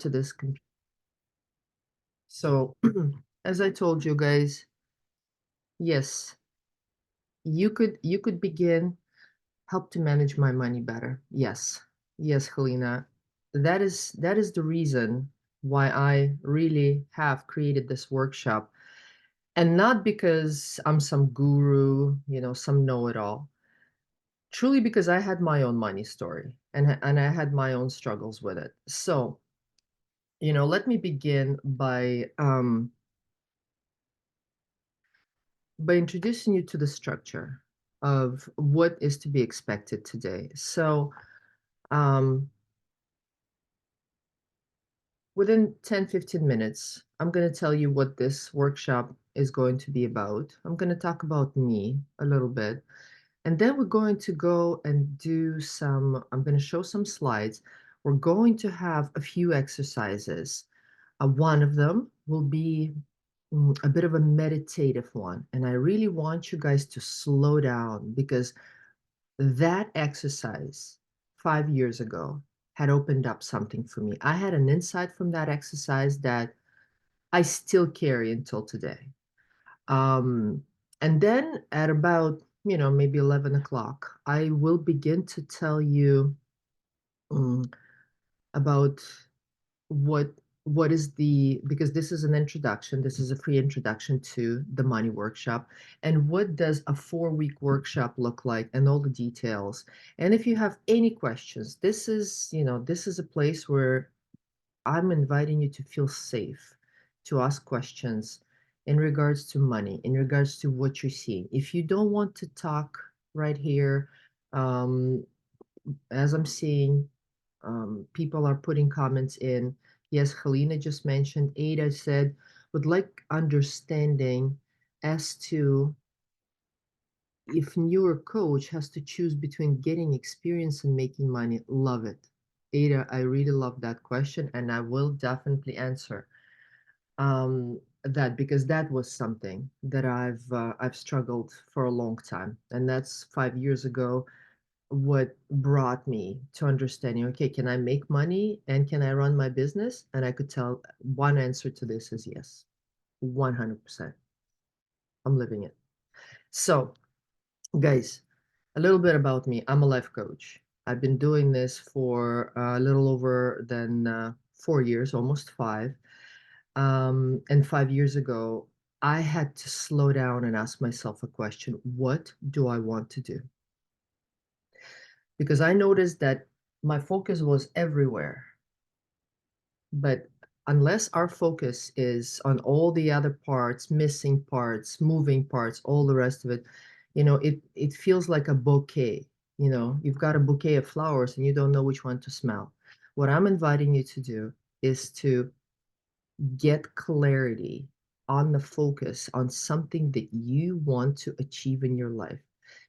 to this computer. So, as I told you guys, yes, you could begin help to manage my money better. Yes. Yes, Helena. That is the reason why I really have created this workshop. And not because I'm some guru, some know-it-all. Truly because I had my own money story and I had my own struggles with it. So, let me begin by introducing you to the structure of what is to be expected today. So, um, within 10-15 minutes, I'm going to tell you what this workshop is going to be about. I'm going to talk about me a little bit. And then we're going to go and I'm going to show some slides. We're going to have a few exercises. One of them will be a bit of a meditative one. And I really want you guys to slow down because that exercise 5 years ago had opened up something for me. I had an insight from that exercise that I still carry until today. Um, and then at about, maybe 11 o'clock, I will begin to tell you um, about what what is the because this is an introduction, this is a free introduction to the money workshop, and what does a 4-week workshop look like, and all the details. And if you have any questions, this is a place where I'm inviting you to feel safe to ask questions in regards to money, in regards to what you're seeing. If you don't want to talk right here, um, as I'm seeing, people are putting comments in. Yes, Helena just mentioned, Ada said, would like understanding as to if newer coach has to choose between getting experience and making money. Love it. Ada, I really love that question, and I will definitely answer that because that was something that I've struggled for a long time, and that's 5 years ago what brought me to understanding, okay, can I make money and can I run my business? And I could tell one answer to this is yes, 100%. I'm living it. So, guys, a little bit about me. I'm a life coach. I've been doing this for a little over than 4 years, almost five. And 5 years ago, I had to slow down and ask myself a question: what do I want to do? Because I noticed that my focus was everywhere. But unless our focus is on all the other parts, missing parts, moving parts, all the rest of it, it feels like a bouquet. You've got a bouquet of flowers and you don't know which one to smell. What I'm inviting you to do is to get clarity on the focus on something that you want to achieve in your life.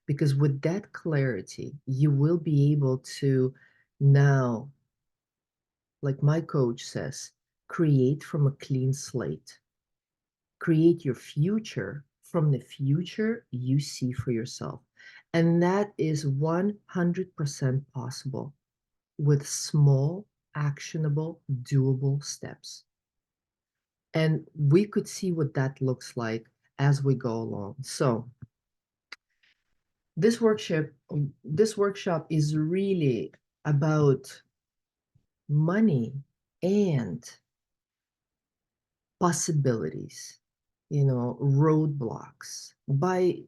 Because with that clarity, you will be able to now, like my coach says, create from a clean slate. Create your future from the future you see for yourself. And that is 100% possible with small, actionable, doable steps. And we could see what that looks like as we go along. So this workshop, this workshop is really about money and possibilities, roadblocks. By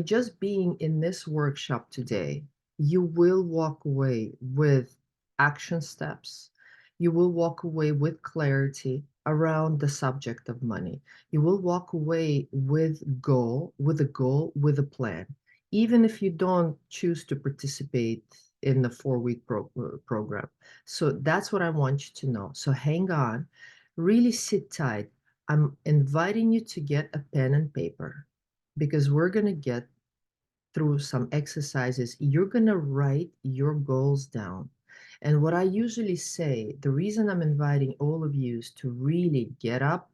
just being in this workshop today, you will walk away with action steps. You will walk away with clarity around the subject of money. You will walk away with a plan. Even if you don't choose to participate in the 4-week program. So that's what I want you to know. So hang on, really sit tight. I'm inviting you to get a pen and paper because we're going to get through some exercises. You're going to write your goals down. And what I usually say, the reason I'm inviting all of you is to really get up,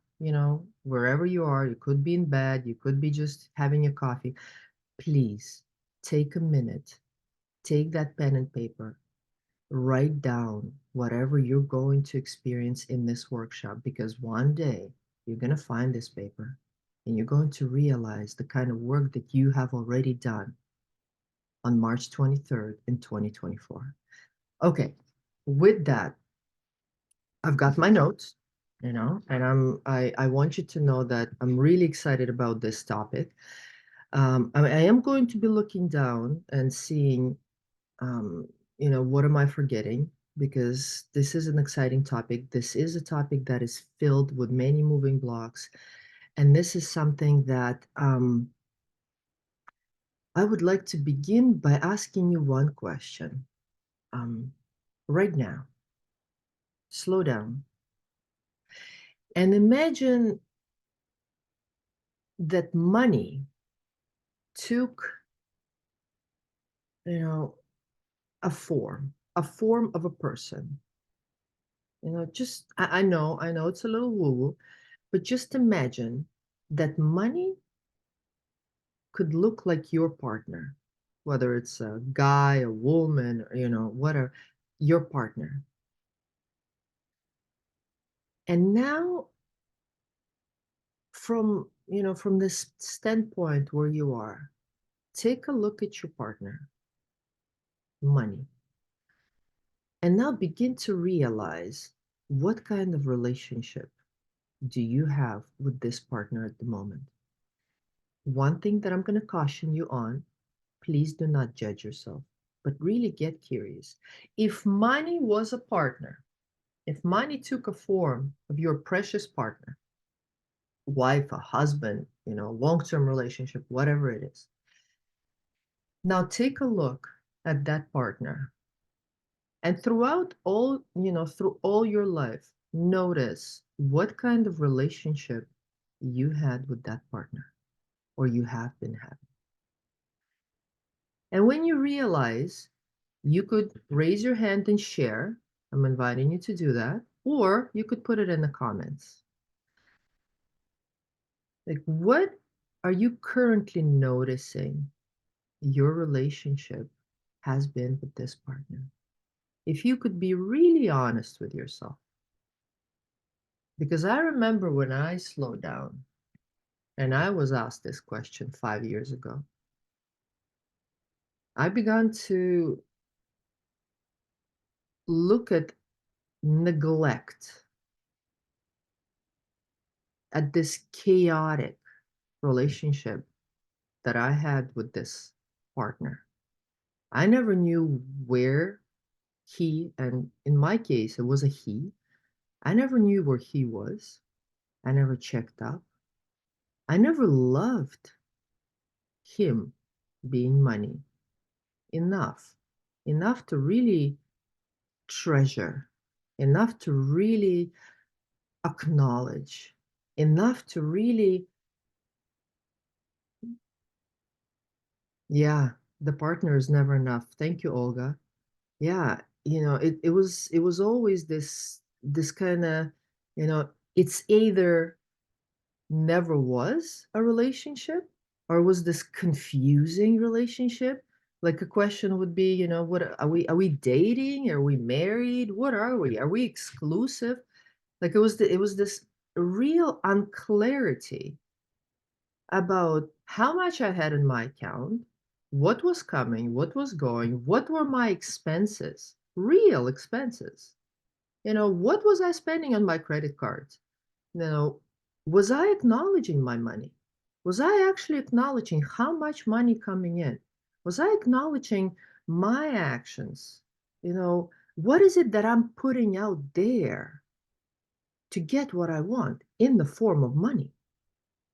wherever you are. You could be in bed, you could be just having a coffee. Please take a minute, take that pen and paper, Write down whatever you're going to experience in this workshop because one day you're going to find this paper and you're going to realize the kind of work that you have already done on March 23rd in 2024. Okay, with that, I've got my notes, and I want you to know that I'm really excited about this topic. I am going to be looking down and seeing, um, what am I forgetting? Because this is an exciting topic. This is a topic that is filled with many moving blocks, and this is something that I would like to begin by asking you one question. Um, right now, slow down and imagine that money took, you know, a form of a person. Just I know it's a little woo-woo, but just imagine that money could look like your partner, whether it's a guy, a woman, or, whatever, your partner. And now from this standpoint where you are, take a look at your partner, money, and now begin to realize what kind of relationship do you have with this partner at the moment. One thing that I'm going to caution you on, please do not judge yourself, but really get curious. If money was a partner, if money took a form of your precious partner, wife, a husband, long-term relationship, whatever it is, now take a look at that partner. And through all your life, notice what kind of relationship you had with that partner or you have been having. And when you realize, you could raise your hand and share. I'm inviting you to do that. Or you could put it in the comments. Like, what are you currently noticing your relationship has been with this partner? If you could be really honest with yourself. Because I remember when I slowed down and I was asked this question 5 years ago, I began to look at neglect, at this chaotic relationship that I had with this partner. I never knew where and in my case, it was a he. I never knew where he was. I never checked up. I never loved him, being money, enough, enough to really treasure, enough to really acknowledge, enough to really, yeah, the partner is never enough. Thank you, Olga. Yeah, it was always this kind of, it's either never was a relationship or was this confusing relationship. Like a question would be, what are we dating? Are we married? What are we? Are we exclusive? Like it was this real unclarity about how much I had in my account, what was coming, what was going, what were my expenses, real expenses. What was I spending on my credit cards? You know, was I acknowledging my money? Was I actually acknowledging how much money coming in? Was I acknowledging my actions? What is it that I'm putting out there to get what I want in the form of money?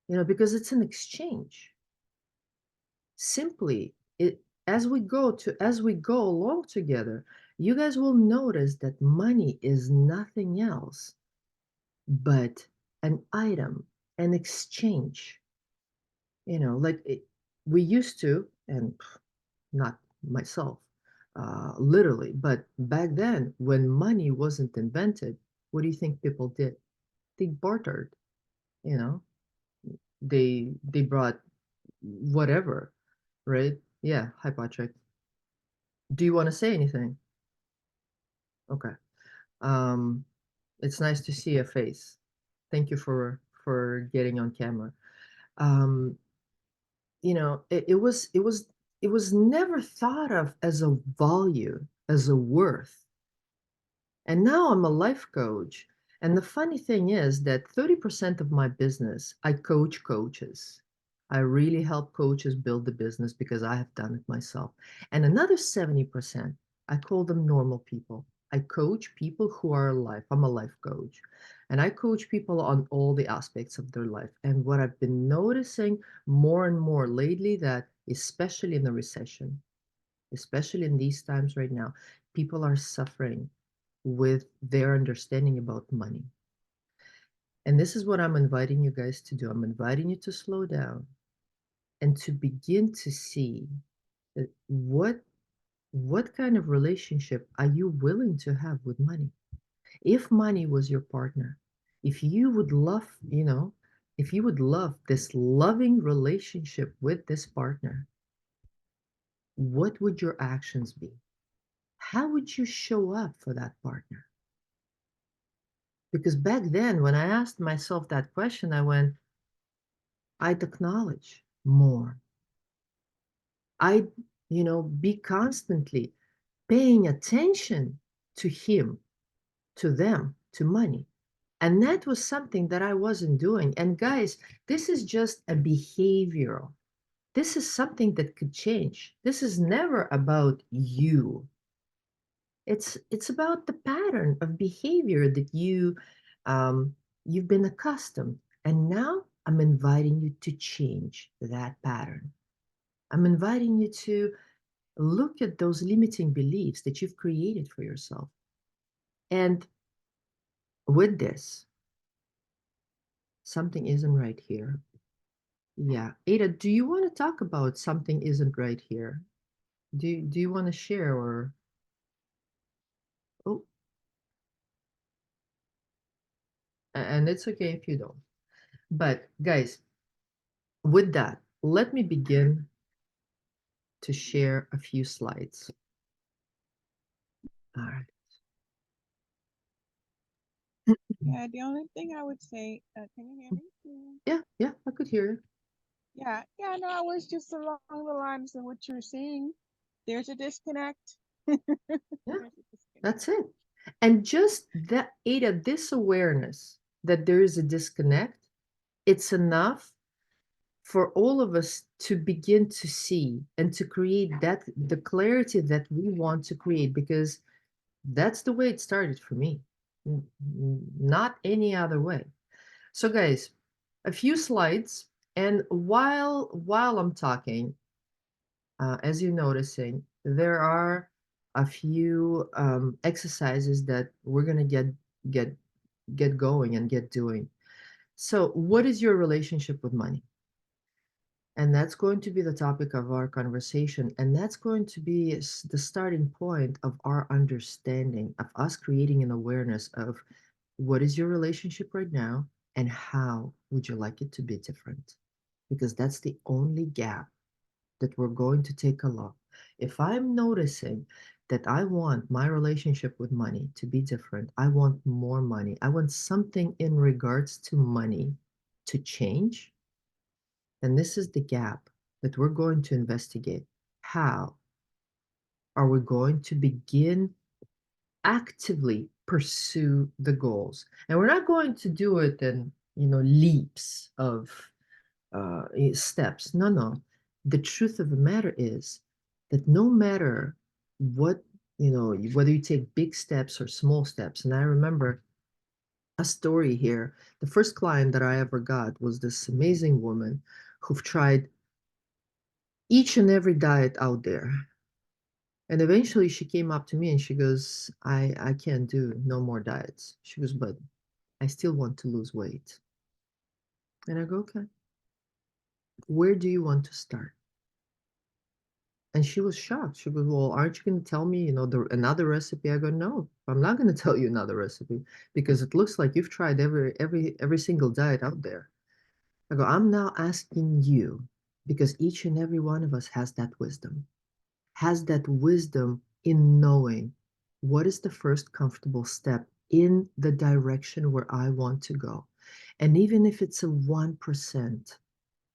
Because it's an exchange. Simply, as we go along together, you guys will notice that money is nothing else but an item, an exchange. Like we used to, and not myself, literally, but back then, when money wasn't invented, what do you think people did? They bartered. You know, they brought whatever, right? Yeah. Hi, Patrick. Do you want to say anything? Okay. Um, it's nice to see a face. Thank you for getting on camera. Um, it was never thought of as a value, as a worth. And now I'm a life coach. And the funny thing is that 30% of my business, I coach coaches. I really help coaches build the business because I have done it myself. And another 70%, I call them normal people. I coach people who are alive. I'm a life coach. And I coach people on all the aspects of their life. And what I've been noticing more and more lately that especially in the recession, especially in these times right now, people are suffering with their understanding about money. And this is what I'm inviting you guys to do. I'm inviting you to slow down and to begin to see that what kind of relationship are you willing to have with money? If money was your partner, if you would love, if you would love this loving relationship with this partner, what would your actions be? How would you show up for that partner? Because back then, when I asked myself that question, I went, I'd acknowledge more. I'd, be constantly paying attention to him, to them, to money. And that was something that I wasn't doing. And guys, this is just a behavioral. This is something that could change. This is never about you. It's about the pattern of behavior that you've been accustomed. And now I'm inviting you to change that pattern. I'm inviting you to look at those limiting beliefs that you've created for yourself. And with this, something isn't right here. Yeah. Ada, do you want to talk about something isn't right here? Do you want to share or oh, and it's okay if you don't. But guys, with that, let me begin to share a few slides. All right. Yeah, the only thing I would say, can you hear me? Yeah. Yeah, yeah, I could hear you. Yeah, no, I was just along the lines of what you're saying. There's a disconnect. Yeah, There's a disconnect. that's it. And just that, Ada, this awareness that there is a disconnect, it's enough for all of us to begin to see and to create that the clarity that we want to create because that's the way it started for me. Not any other way. So guys, a few slides, and while I'm talking, as you're noticing, there are a few exercises that we're gonna get get going and get doing. So, what is your relationship with money? And that's going to be the topic of our conversation. And that's going to be the starting point of our understanding, of us creating an awareness of what is your relationship right now and how would you like it to be different? Because that's the only gap that we're going to take a look. If I'm noticing that I want my relationship with money to be different, I want more money, I want something in regards to money to change, then this is the gap that we're going to investigate. How are we going to begin actively pursue the goals? And we're not going to do it in, leaps of steps. No, no. The truth of the matter is that no matter what, whether you take big steps or small steps, and I remember a story here. The first client that I ever got was this amazing woman who tried each and every diet out there. And eventually she came up to me and she goes, I can't do no more diets. She goes, but I still want to lose weight. And I go, okay, where do you want to start? And she was shocked. She goes, well, aren't you going to tell me, another recipe? I go, no, I'm not going to tell you another recipe because it looks like you've tried every single diet out there. I go, I'm now asking you because each and every one of us has that wisdom in knowing What is the first comfortable step in the direction where I want to go? And even if it's a 1%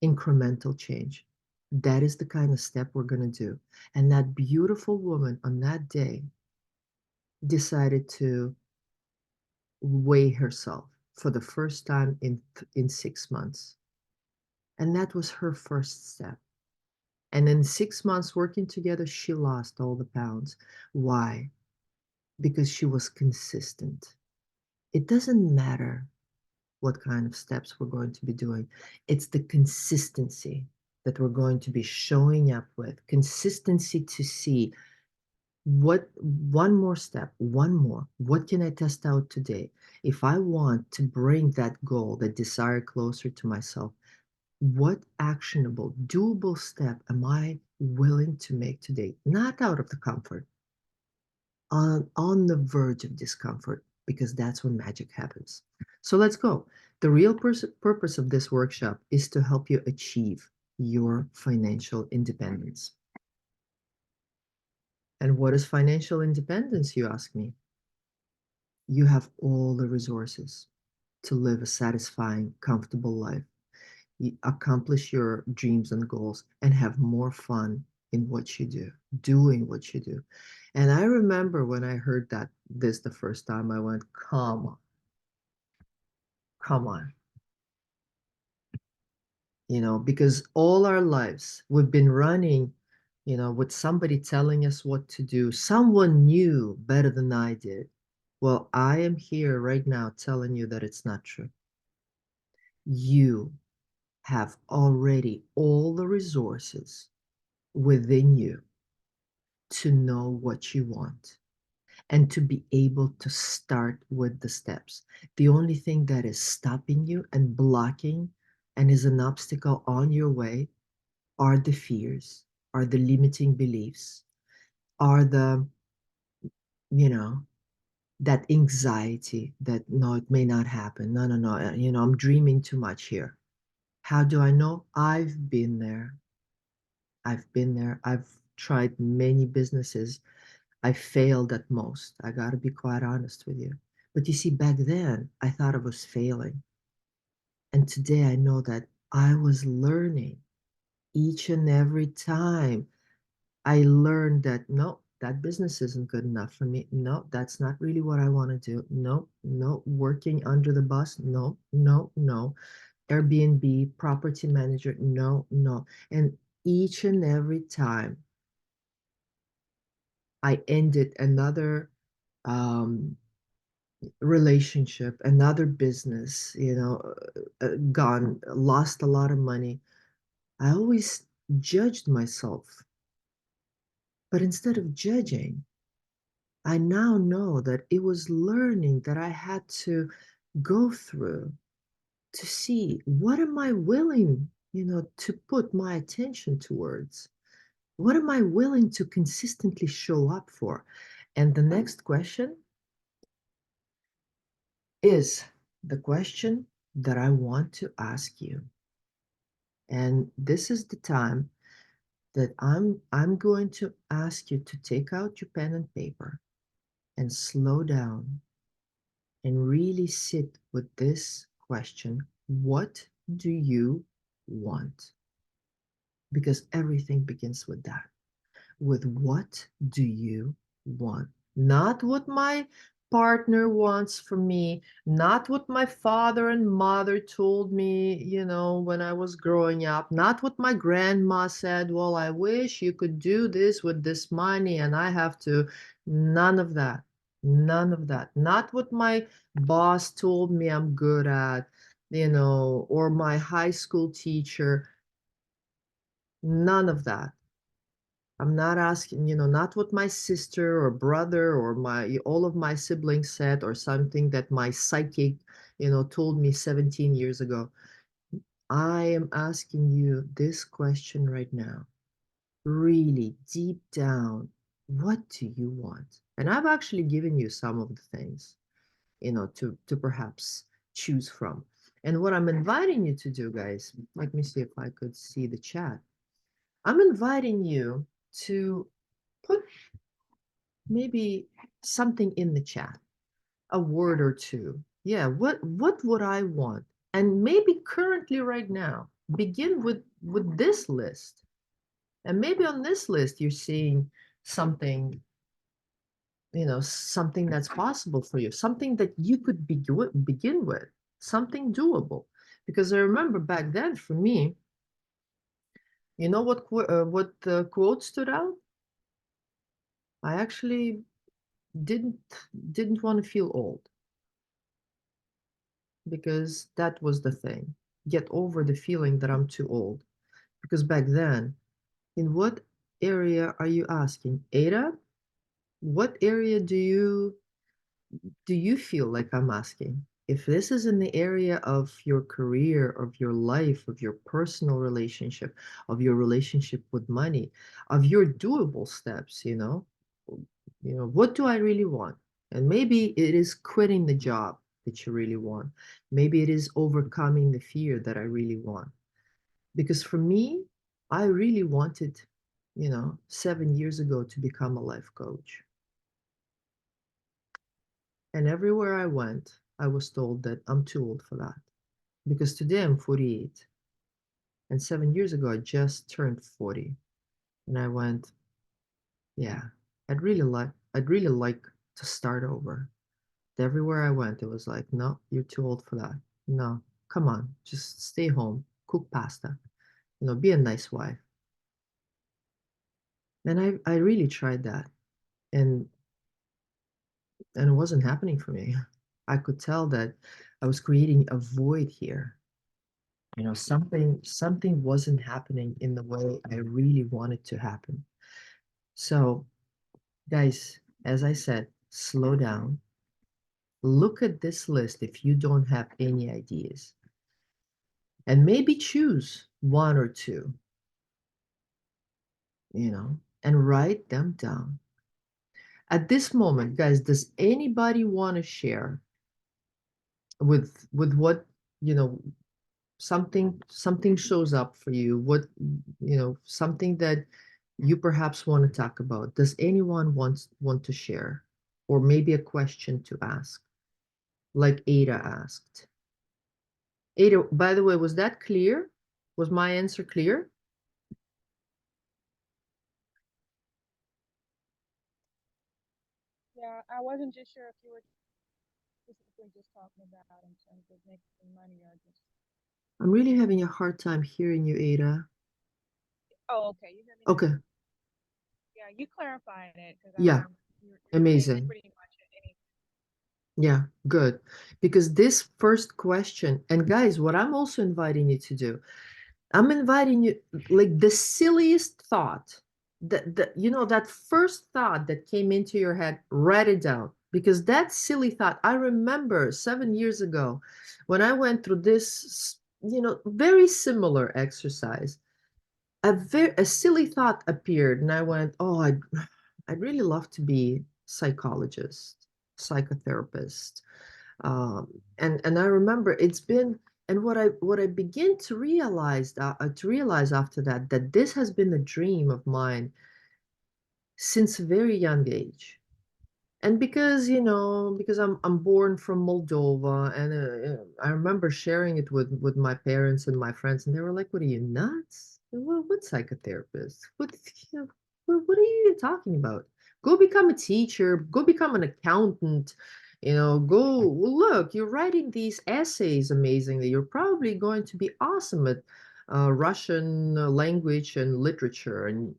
incremental change, that is the kind of step we're going to do. And that beautiful woman on that day decided to weigh herself for the first time in 6 months. And that was her first step. And in 6 months working together, she lost all the pounds. Why? Because she was consistent. It doesn't matter what kind of steps we're going to be doing. It's the consistency that we're going to be showing up with. Consistency to see what one more step, one more. What can I test out today? If I want to bring that goal, that desire closer to myself, what actionable, doable step am I willing to make today? Not out of the comfort, on the verge of discomfort, because that's when magic happens. So let's go. The real purpose of this workshop is to help you achieve your financial independence. And what is financial independence, you ask me? You have all the resources to live a satisfying, comfortable life, accomplish your dreams and goals, and have more fun in what you do, doing what you do. And I remember when I heard this the first time, I went, come on, come on. Because all our lives we've been running, with somebody telling us what to do. Someone knew better than I did. Well, I am here right now telling you that it's not true. You have already all the resources within you to know what you want and to be able to start with the steps. The only thing that is stopping you and blocking and is an obstacle on your way are the fears, are the limiting beliefs, are the, you know, that anxiety that no, it may not happen. No, no, no. I'm dreaming too much here. How do I know? I've been there. I've been there. I've tried many businesses. I failed at most. I got to be quite honest with you. But you see, back then, I thought I was failing. And today I know that I was learning each and every time. I learned that no, that business isn't good enough for me. No, that's not really what I want to do. No, no, working under the bus. No, no, no. Airbnb, property manager. No, no. And each and every time I ended another um, relationship, another business, gone, lost a lot of money. I always judged myself. But instead of judging, I now know that it was learning that I had to go through to see what am I willing, to put my attention towards? What am I willing to consistently show up for? And the next question is the question that I want to ask you. And this is the time that I'm going to ask you to take out your pen and paper and slow down and really sit with this question. What do you want? Because everything begins with that. With what do you want? Not what my partner wants from me, not what my father and mother told me, when I was growing up, not what my grandma said, well, I wish you could do this with this money and I have to. None of that. None of that. Not what my boss told me I'm good at, or my high school teacher. None of that. I'm not asking, not what my sister or brother or my all of my siblings said or something that my psychic, told me 17 years ago. I am asking you this question right now. Really deep down, what do you want? And I've actually given you some of the things, to perhaps choose from. And what I'm inviting you to do, guys, let me see if I could see the chat. I'm inviting you to put maybe something in the chat, a word or two. Yeah, what would I want? And maybe currently right now, begin with this list. And maybe on this list you're seeing something, something that's possible for you, something that you could begin with, something doable. Because I remember back then for me, you know what quote stood out? I actually didn't didn't want to feel old, because that was the thing. Get over the feeling that I'm too old. Because back then, in what area are you asking? Ada, what area do you feel like I'm asking? If this is in the area of your career, of your life, of your personal relationship, of your relationship with money, of your doable steps, what do I really want? And maybe it is quitting the job that you really want. Maybe it is overcoming the fear that I really want. Because for me, I really wanted, 7 years ago to become a life coach. And everywhere I went, I was told that I'm too old for that. Because today I'm 48. And 7 years ago, I just turned 40. And I went, yeah, I'd really like to start over. Everywhere I went, it was like, no, you're too old for that. No, come on, just stay home, cook pasta, be a nice wife. And I really tried that. And and it wasn't happening for me. I could tell that I was creating a void here. Something wasn't happening in the way I really wanted to happen. So, guys, as I said, slow down. Look at this list if you don't have any ideas. And maybe choose one or two, and write them down. At this moment, guys, does anybody want to share with what, you know, something shows up for you, something that you perhaps want to talk about? Does anyone want to share, or maybe a question to ask, like Ada asked? Ada, by the way, was that clear? Was my answer clear? Yeah, I wasn't just sure if you were specifically just talking about in terms of making money or just. I'm really having a hard time hearing you, Ada. Oh, okay. You hear me now? Okay. Yeah, you clarified it because I Yeah, wasn't. You're saying amazing. pretty much any. Yeah, good. Because this first question, and guys, what I'm also inviting you to do, I'm inviting you, like the silliest thought, that first thought that came into your head, write it down. Because that silly thought, I remember 7 years ago when I went through this, very similar exercise, a silly thought appeared, and I went, oh, I'd really love to be psychologist, psychotherapist. And I remember it's been, and what I begin to realize after that this has been a dream of mine since a very young age. And because I'm born from Moldova, and I remember sharing it with my parents and my friends, and they were like, "What are you, nuts? What psychotherapist? You know, what are you even talking about? Go become a teacher. Go become an accountant. Go, well, look, you're writing these essays amazingly. You're probably going to be awesome at Russian language and literature." And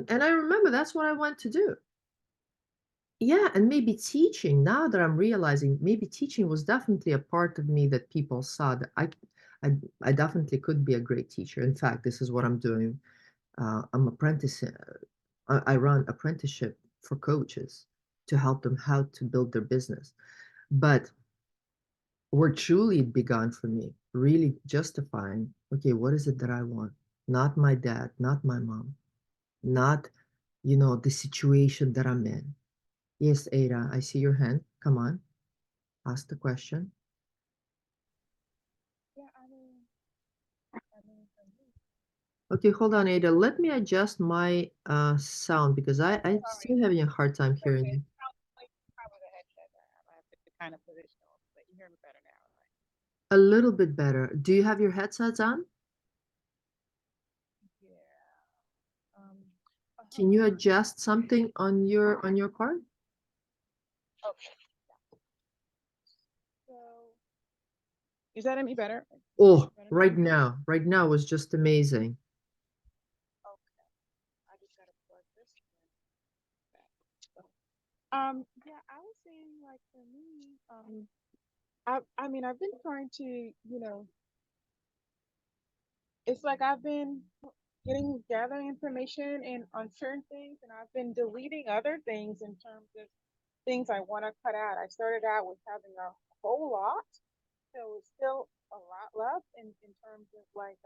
I remember that's what I want to do. Yeah, and maybe teaching, now that I'm realizing, maybe teaching was definitely a part of me that people saw that I definitely could be a great teacher. In fact, this is what I'm doing. I'm apprentice. I run apprenticeship for coaches to help them how to build their business. But where truly it began for me, really justifying, okay, what is it that I want? Not my dad, not my mom, not, the situation that I'm in. Yes, Ada, I see your hand. Come on, ask the question. Yeah, I mean, for me, Okay, hold on, Ada. Let me adjust my sound because I'm Sorry. still having a hard time It's hearing okay. you. It's probably the headset that I have. I have to kind of position it, but you hear me better now, right? A little bit better. Do you have your headsets on? Yeah. Can you Uh-huh. adjust something on your part? Okay. So, is that any better? Oh, Better now? right now was just amazing. Okay. I just gotta plug this back. So, yeah, I was saying like for me, I mean I've been trying to, it's like I've been gathering information and on certain things, and I've been deleting other things in terms of things I want to cut out. I started out with having a whole lot, so it's still a lot left in terms of like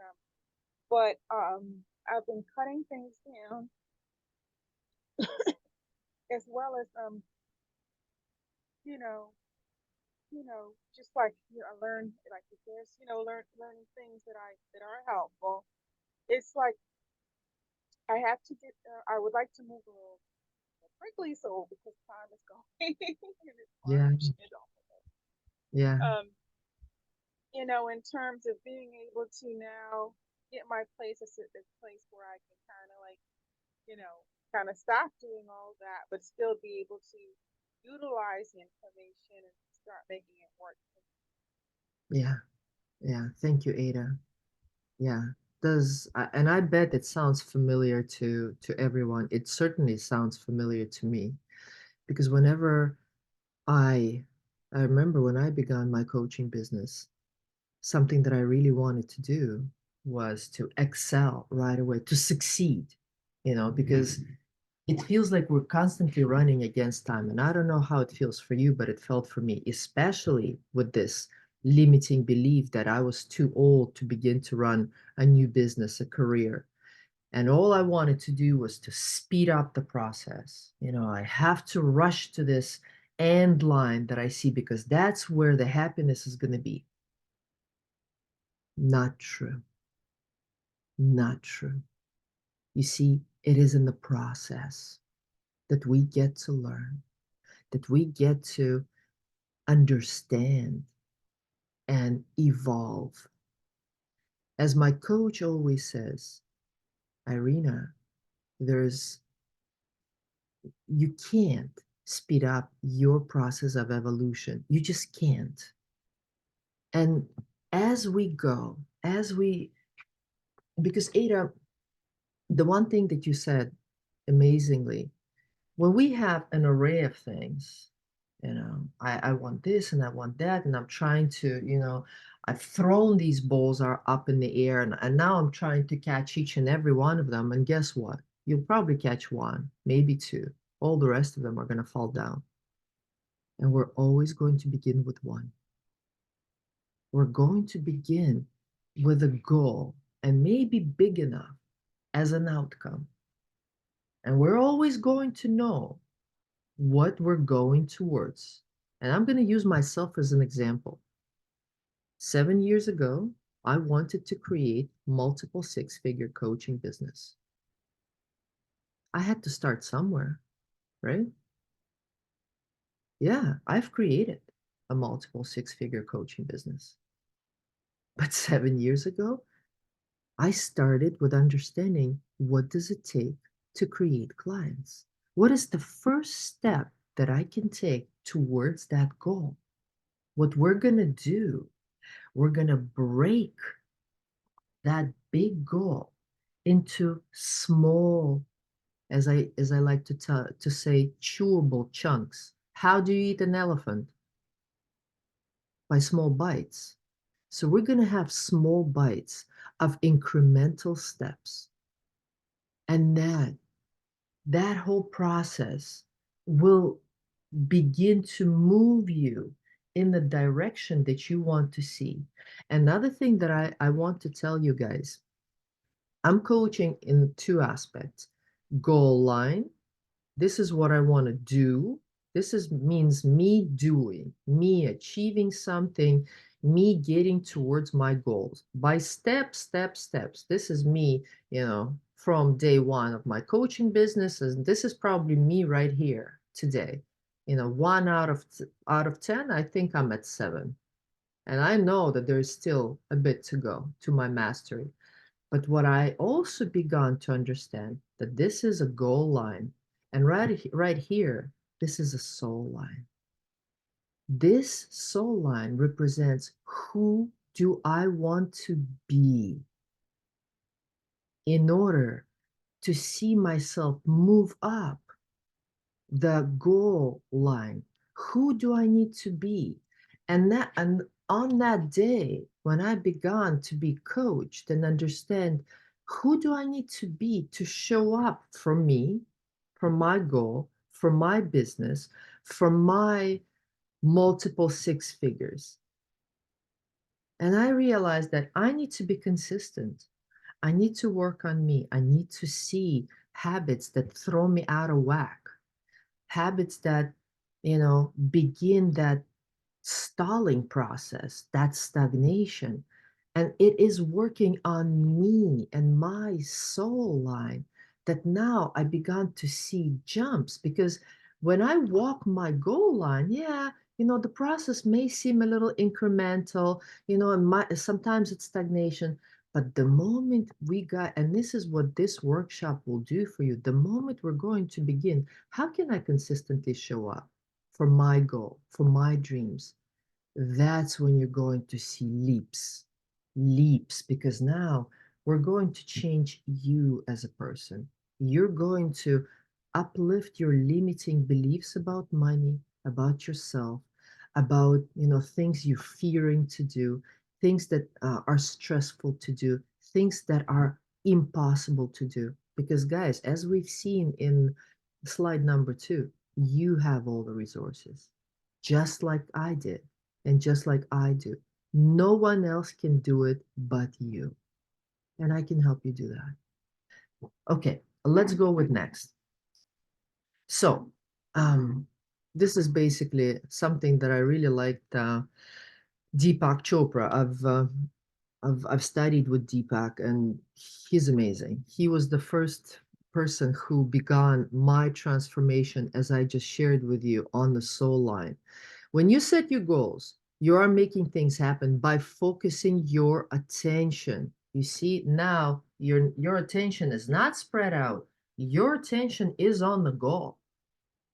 but I've been cutting things down as well as you know just like I learned like if there's learning things that are helpful. It's like I have to get I would like to move a little quickly so because time is going and it's Yeah, March is almost yeah, um in terms of being able to now get my place a place where I can kind of like you know kind of stop doing all that but still be able to utilize the information and start making it work. yeah, yeah. Thank you, Ada. Yeah. And I bet it sounds familiar to everyone. It certainly sounds familiar to me because whenever I I remember when I began my coaching business, something that I really wanted to do was to excel right away, to succeed, because it feels like we're constantly running against time. And I don't know how it feels for you, but it felt for me, especially with this limiting belief that I was too old to begin to run a new business, a career. And all I wanted to do was to speed up the process. I have to rush to this end line that I see because that's where the happiness is going to be. Not true. Not true. You see, it is in the process that we get to learn, that we get to understand and evolve. As my coach always says, Irina, there's you can't speed up your process of evolution. You just can't. And as we go, because Ada, the one thing that you said amazingly, when we have an array of things, I want this and I want that, and I'm trying to, I've thrown these balls are up in the air, and now I'm trying to catch each and every one of them. And guess what? You'll probably catch one, maybe two. All the rest of them are going to fall down. And we're always going to begin with one. We're going to begin with a goal and maybe big enough as an outcome. And we're always going to know what we're going towards. And I'm going to use myself as an example. 7 years ago, I wanted to create multiple six-figure coaching business. I had to start somewhere, right? Yeah, I've created a multiple six-figure coaching business. But 7 years ago, I started with understanding what does it take to create clients? What is the first step that I can take towards that goal? What we're going to do, we're going to break that big goal into small, as I like to say, chewable chunks. How do you eat an elephant? By small bites. So we're going to have small bites of incremental steps. And that whole process will begin to move you in the direction that you want to see. Another thing that I want to tell you guys, I'm coaching in two aspects: goal line. This is what I want to do. This is means me doing, me achieving something, me getting towards my goals by steps. This is me, from day one of my coaching business. And this is probably me right here today. One out of 10, I think I'm at 7. And I know that there is still a bit to go to my mastery. But what I also begun to understand that this is a goal line, and right here, this is a soul line. This soul line represents who do I want to be in order to see myself move up the goal line. Who do I need to be? And on that day, when I began to be coached and understand who do I need to be to show up for me, for my goal, for my business, for my multiple six figures. And I realized that I need to be consistent. I need to work on me. I need to see habits that throw me out of whack, habits that, begin that stalling process, that stagnation. And it is working on me and my soul line that now I began to see jumps, because when I walk my goal line, yeah, the process may seem a little incremental, and sometimes it's stagnation. But the moment and this is what this workshop will do for you, the moment we're going to begin, how can I consistently show up for my goal, for my dreams? That's when you're going to see leaps, because now we're going to change you as a person. You're going to uplift your limiting beliefs about money, about yourself, about, things you're fearing to do, things that are stressful to do, things that are impossible to do. Because, guys, as we've seen in slide number 2, you have all the resources, just like I did and just like I do. No one else can do it but you. And I can help you do that. Okay, let's go with next. So, um, this is basically something that I really liked. Deepak Chopra. I've studied with Deepak, and he's amazing. He was the first person who began my transformation, as I just shared with you, on the soul line. When you set your goals, you are making things happen by focusing your attention. You see, now your attention is not spread out. Your attention is on the goal.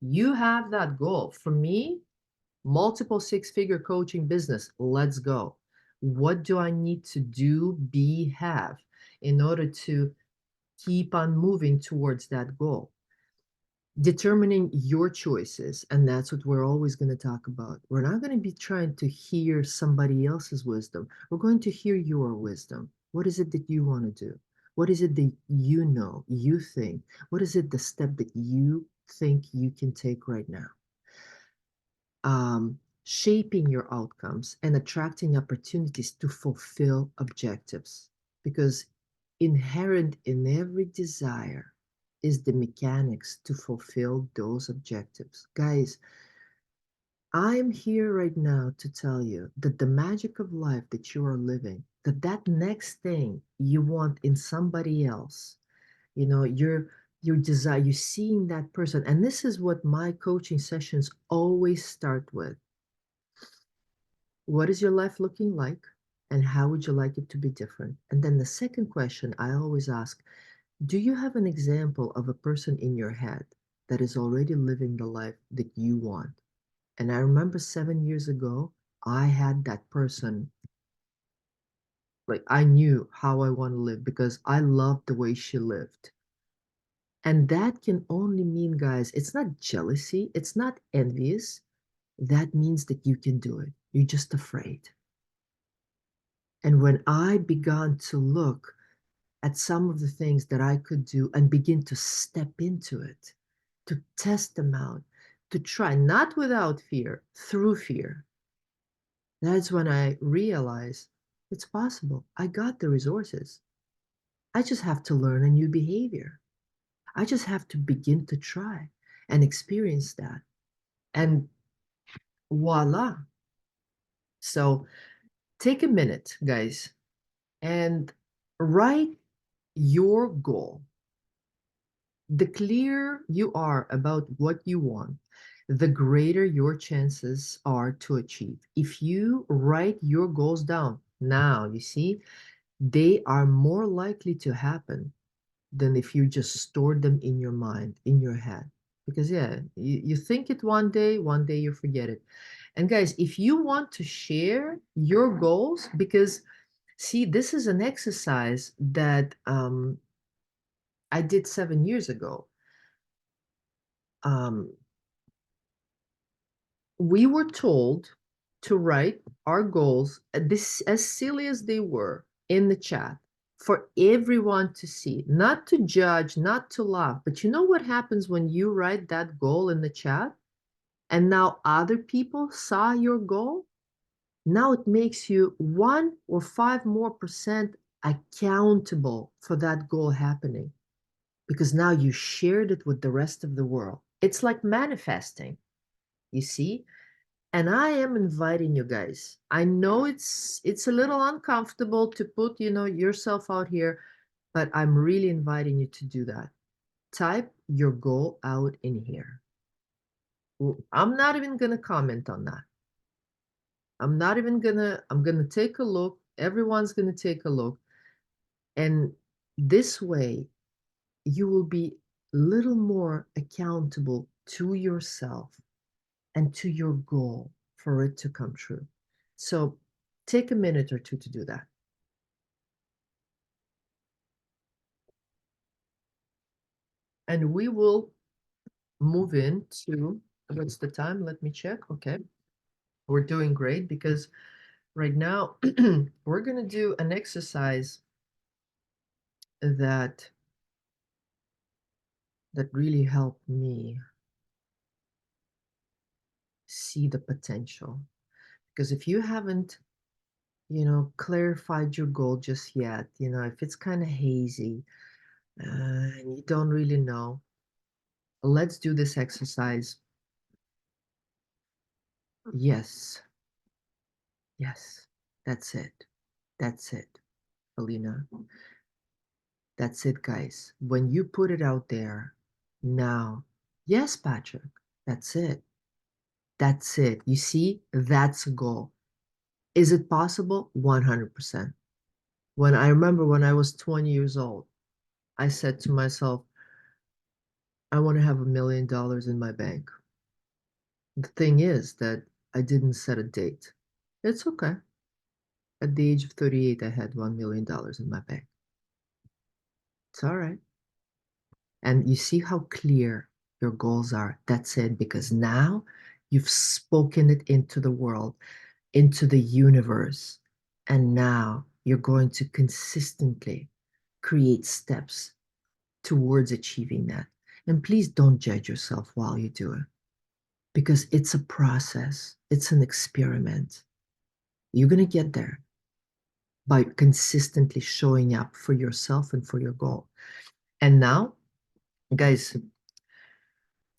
You have that goal. For me, multiple six-figure coaching business. Let's go. What do I need to do, have in order to keep on moving towards that goal? Determining your choices, and that's what we're always going to talk about. We're not going to be trying to hear somebody else's wisdom. We're going to hear your wisdom. What is it that you want to do? What is it that you think? What is it, the step that you think you can take right now? Shaping your outcomes and attracting opportunities to fulfill objectives, because inherent in every desire is the mechanics to fulfill those objectives. Guys, I'm here right now to tell you that the magic of life that you are living, that next thing you want in somebody else, your desire, you're seeing that person. And this is what my coaching sessions always start with. What is your life looking like? And how would you like it to be different? And then the second question I always ask, do you have an example of a person in your head that is already living the life that you want? And I remember 7 years ago, I had that person. Like, I knew how I want to live because I loved the way she lived. And that can only mean, guys, it's not jealousy, it's not envious. That means that you can do it. You're just afraid. And when I began to look at some of the things that I could do and begin to step into it, to test them out, to try, not without fear, through fear, that's when I realized it's possible. I got the resources. I just have to learn a new behavior. I just have to begin to try and experience that. And voila. So Take a minute, guys, and write your goal. The clearer you are about what you want, the greater your chances are to achieve. If you write your goals down now, you see, they are more likely to happen than if you just store them in your mind, in your head. Because, yeah, you think it one day you forget it. And, guys, if you want to share your goals, because, see, this is an exercise that I did 7 years ago. Um, we were told to write our goals, this as silly as they were, in the chat for everyone to see, not to judge, not to laugh. But you know what happens when you write that goal in the chat and now other people saw your goal? Now it makes you 1 or 5 more% accountable for that goal happening, because now you shared it with the rest of the world. It's like manifesting, you see? And I am inviting you guys. I know it's a little uncomfortable to put, yourself out here, but I'm really inviting you to do that. Type your goal out in here. I'm not even going to comment on that. I'm going to take a look. Everyone's going to take a look. And this way, you will be a little more accountable to yourself and to your goal for it to come true. So take a minute or two to do that. And we will move into, what's the time? Let me check. Okay. We're doing great, because right now we're going to do an exercise that really helped me see the potential. Because if you haven't, clarified your goal just yet, if it's kind of hazy, and you don't really know, let's do this exercise. Yes, yes, that's it. That's it, Alina. That's it, guys. When you put it out there, now, yes, Patrick, that's it. That's it. You see, that's a goal. Is it possible? 100%. When I remember when I was 20 years old, I said to myself, I want to have $1 million in my bank. The thing is that I didn't set a date. It's okay. At the age of 38, I had $1 million in my bank. It's all right. And you see how clear your goals are. That's it, because now you've spoken it into the world, into the universe. And now you're going to consistently create steps towards achieving that. And please don't judge yourself while you do it, because it's a process, it's an experiment. You're going to get there by consistently showing up for yourself and for your goal. And now, guys,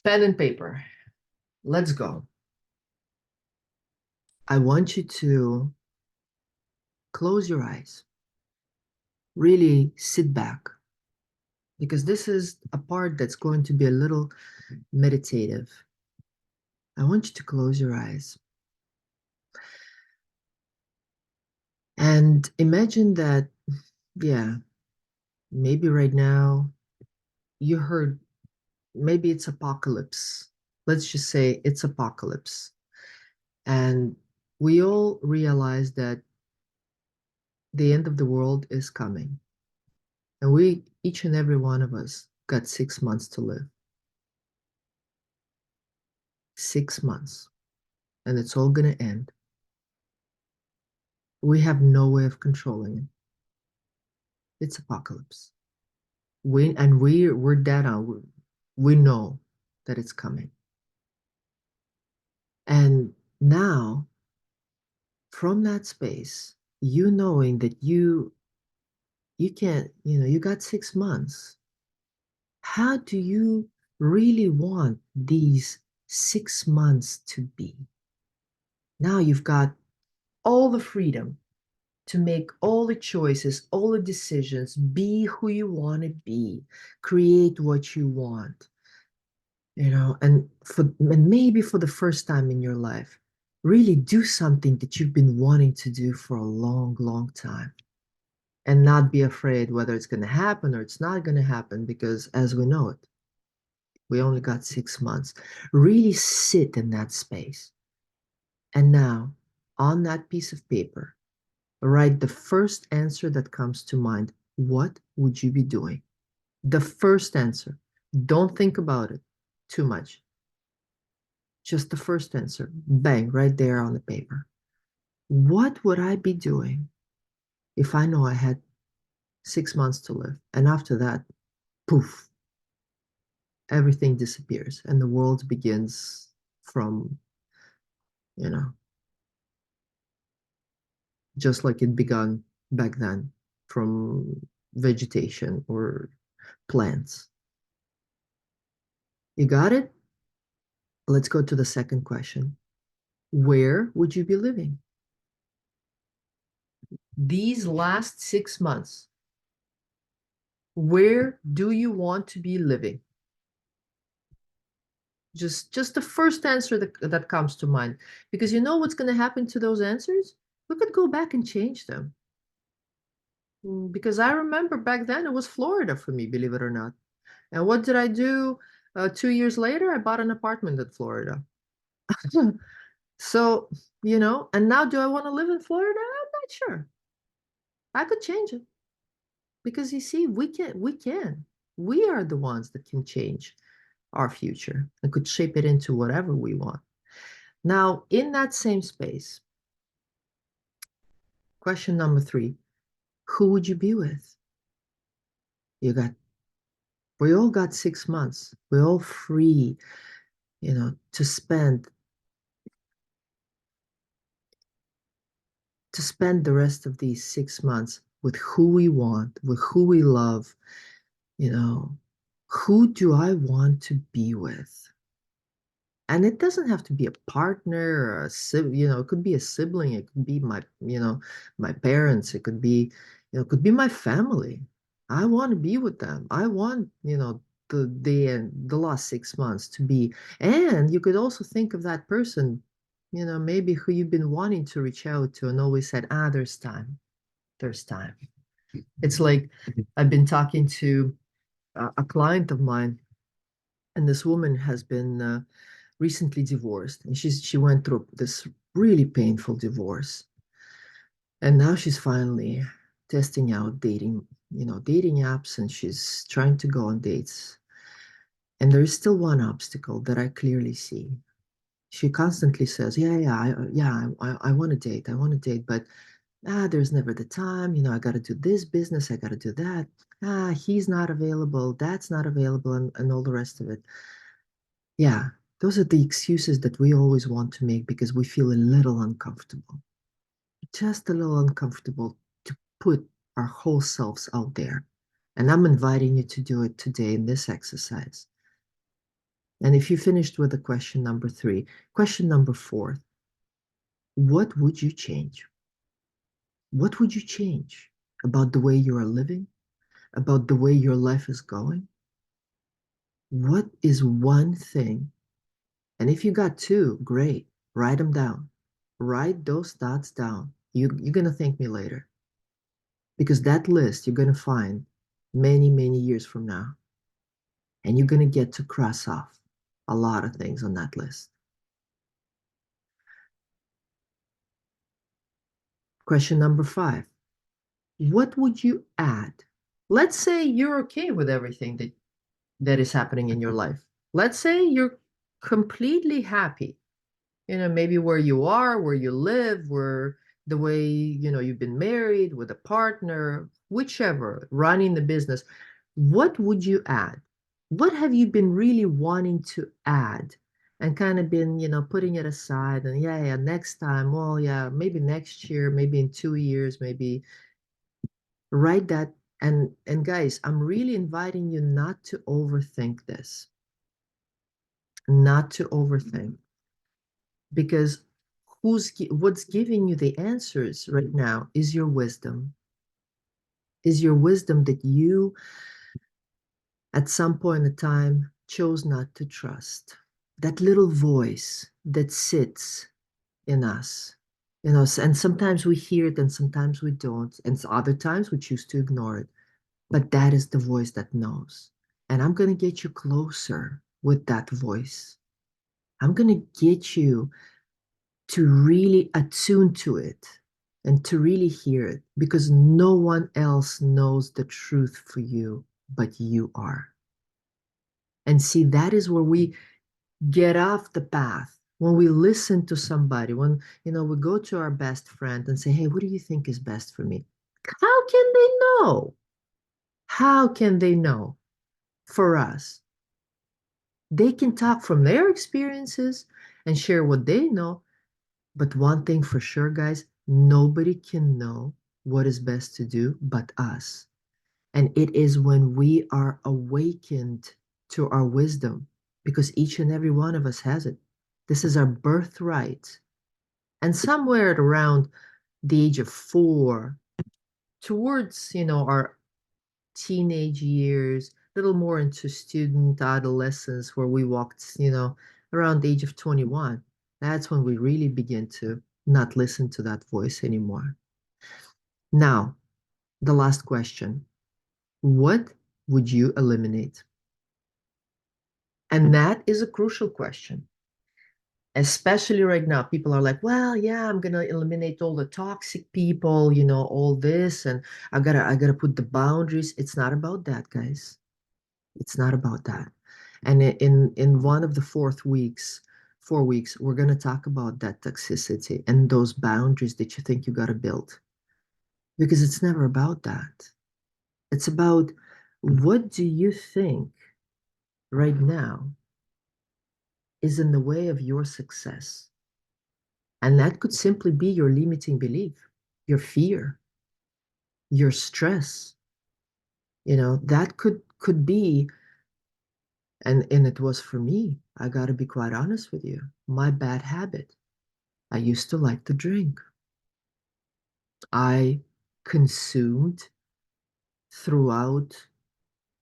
pen and paper, let's go. I want you to close your eyes, really sit back, because this is a part that's going to be a little meditative. I want you to close your eyes and imagine that, yeah, maybe right now you heard, maybe it's apocalypse. Let's just say it's apocalypse. And we all realize that the end of the world is coming. And we, each and every one of us, got 6 months to live. 6 months. And it's all going to end. We have no way of controlling it. It's apocalypse. We're dead on. We know that it's coming. And now, from that space, you knowing that you can't, you got 6 months. How do you really want these 6 months to be? Now you've got all the freedom. to make all the choices, all the decisions, be who you want to be, create what you want, and maybe for the first time in your life, really do something that you've been wanting to do for a long, long time and not be afraid whether it's going to happen or it's not going to happen because as we know it, we only got 6 months. Really sit in that space. And now, on that piece of paper, write the first answer that comes to mind. What would you be doing? The first answer. Don't think about it too much. Just the first answer. Bang, right there on the paper. What would I be doing if I know I had 6 months to live? And after that, poof, everything disappears and the world begins from, you know, just like it began back then from vegetation or plants. You got it? Let's go to the second question. Where would you be living? These last 6 months, where do you want to be living? Just the first answer that comes to mind. Because you know what's going to happen to those answers? We could go back and change them. Because I remember back then it was Florida for me, believe it or not. And what did I do 2 years later? I bought an apartment in Florida. So, and now do I want to live in Florida? I'm not sure. I could change it because you see, we can. We are the ones that can change our future and could shape it into whatever we want. Now, in that same space, question number 3, who would you be with? You got, we all got 6 months. We're all free, to spend the rest of these 6 months with who we want, with who we love, you know, who do I want to be with? And it doesn't have to be a partner or it could be a sibling, it could be my parents, it could be, it could be my family. I want to be with them. I want, the last 6 months to be, and you could also think of that person, maybe who you've been wanting to reach out to and always said, there's time. There's time. It's like I've been talking to a client of mine, and this woman has been recently divorced, and she went through this really painful divorce, and now she's finally testing out dating apps, and she's trying to go on dates. And there is still one obstacle that I clearly see. She constantly says, I want to date, but there's never the time. I got to do this business, I got to do that. He's not available, that's not available, and all the rest of it. Yeah, those are the excuses that we always want to make because we feel a little uncomfortable, just a little uncomfortable to put our whole selves out there. And I'm inviting you to do it today in this exercise. And if you finished with the question number 3, question number 4, what would you change? What would you change about the way you are living, about the way your life is going? What is one thing? And if you got 2, great. Write them down. Write those thoughts down. You're going to thank me later. Because that list you're going to find many, many years from now. And you're going to get to cross off a lot of things on that list. Question number 5. What would you add? Let's say you're okay with everything that is happening in your life. Let's say you're completely happy, maybe where you are, where you live, where the way, you've been married with a partner, whichever, running the business. What would you add? What have you been really wanting to add and kind of been, putting it aside and yeah, next time, well, yeah, maybe next year, maybe in 2 years, maybe write that. And guys, I'm really inviting you not to overthink this, not to overthink, because What's giving you the answers right now is your wisdom. Is your wisdom that you at some point in time chose not to trust. That little voice that sits in us. And sometimes we hear it and sometimes we don't. And other times we choose to ignore it. But that is the voice that knows. And I'm going to get you closer with that voice. I'm going to get you to really attune to it and to really hear it because no one else knows the truth for you but you are. And see, that is where we get off the path. When we listen to somebody, when we go to our best friend and say, "Hey, what do you think is best for me?" How can they know? How can they know for us? They can talk from their experiences and share what they know. But one thing for sure, guys, nobody can know what is best to do but us. And it is when we are awakened to our wisdom, because each and every one of us has it. This is our birthright. And somewhere at around the age of 4, towards, our teenage years, a little more into student adolescence, where we walked, around the age of 21, that's when we really begin to not listen to that voice anymore. Now, the last question. What would you eliminate? And that is a crucial question. Especially right now, people are like, well, yeah, I'm gonna eliminate all the toxic people, all this, and I gotta put the boundaries. It's not about that, guys. It's not about that. And in one of the 4 weeks, we're gonna talk about that toxicity and those boundaries that you think you gotta build. Because it's never about that. It's about what do you think right now is in the way of your success. And that could simply be your limiting belief, your fear, your stress. That could be, and it was for me, I gotta be quite honest with you, my bad habit. I used to like to drink. I consumed throughout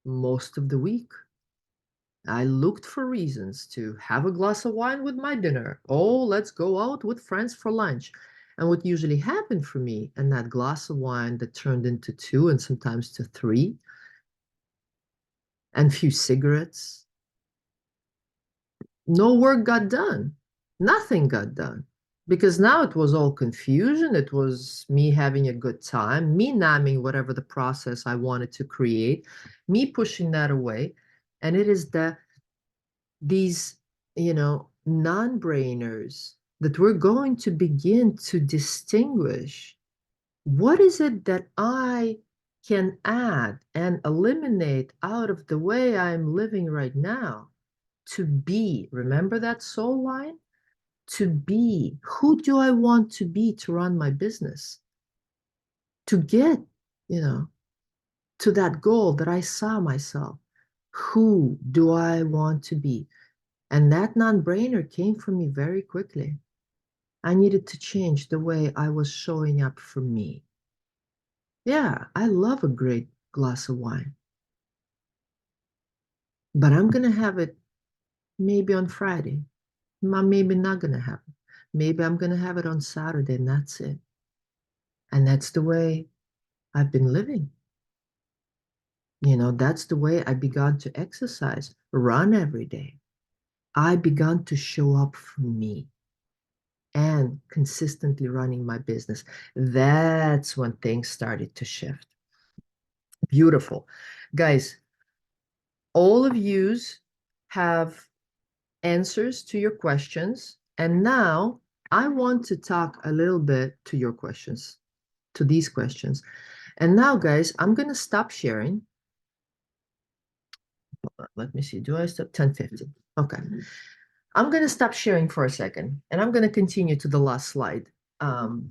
most of the week. I looked for reasons to have a glass of wine with my dinner. Oh, let's go out with friends for lunch. And what usually happened for me, and that glass of wine that turned into two and sometimes to three, and few cigarettes, no work got done. Nothing got done. Because now it was all confusion. It was me having a good time, me numbing whatever the process I wanted to create, me pushing that away. And it is these, non-brainers that we're going to begin to distinguish what is it that I can add and eliminate out of the way I'm living right now to be, remember that soul line? To be, who do I want to be to run my business? To get, you know, to that goal that I saw myself. Who do I want to be? And that non-brainer came from me very quickly. I needed to change the way I was showing up for me. Yeah, I love a great glass of wine, but I'm going to have it maybe on Friday. I'm maybe not going to have it. Maybe I'm going to have it on Saturday, and that's it. And that's the way I've been living. That's the way I began to exercise, run every day. I began to show up for me and consistently running my business. That's when things started to shift. Beautiful. Guys, all of yous have answers to your questions. And now I want to talk a little bit to your questions, to these questions. And now, guys, I'm going to stop sharing. Let me see. Do I stop 10:50? Okay. I'm going to stop sharing for a second and I'm going to continue to the last slide. Um,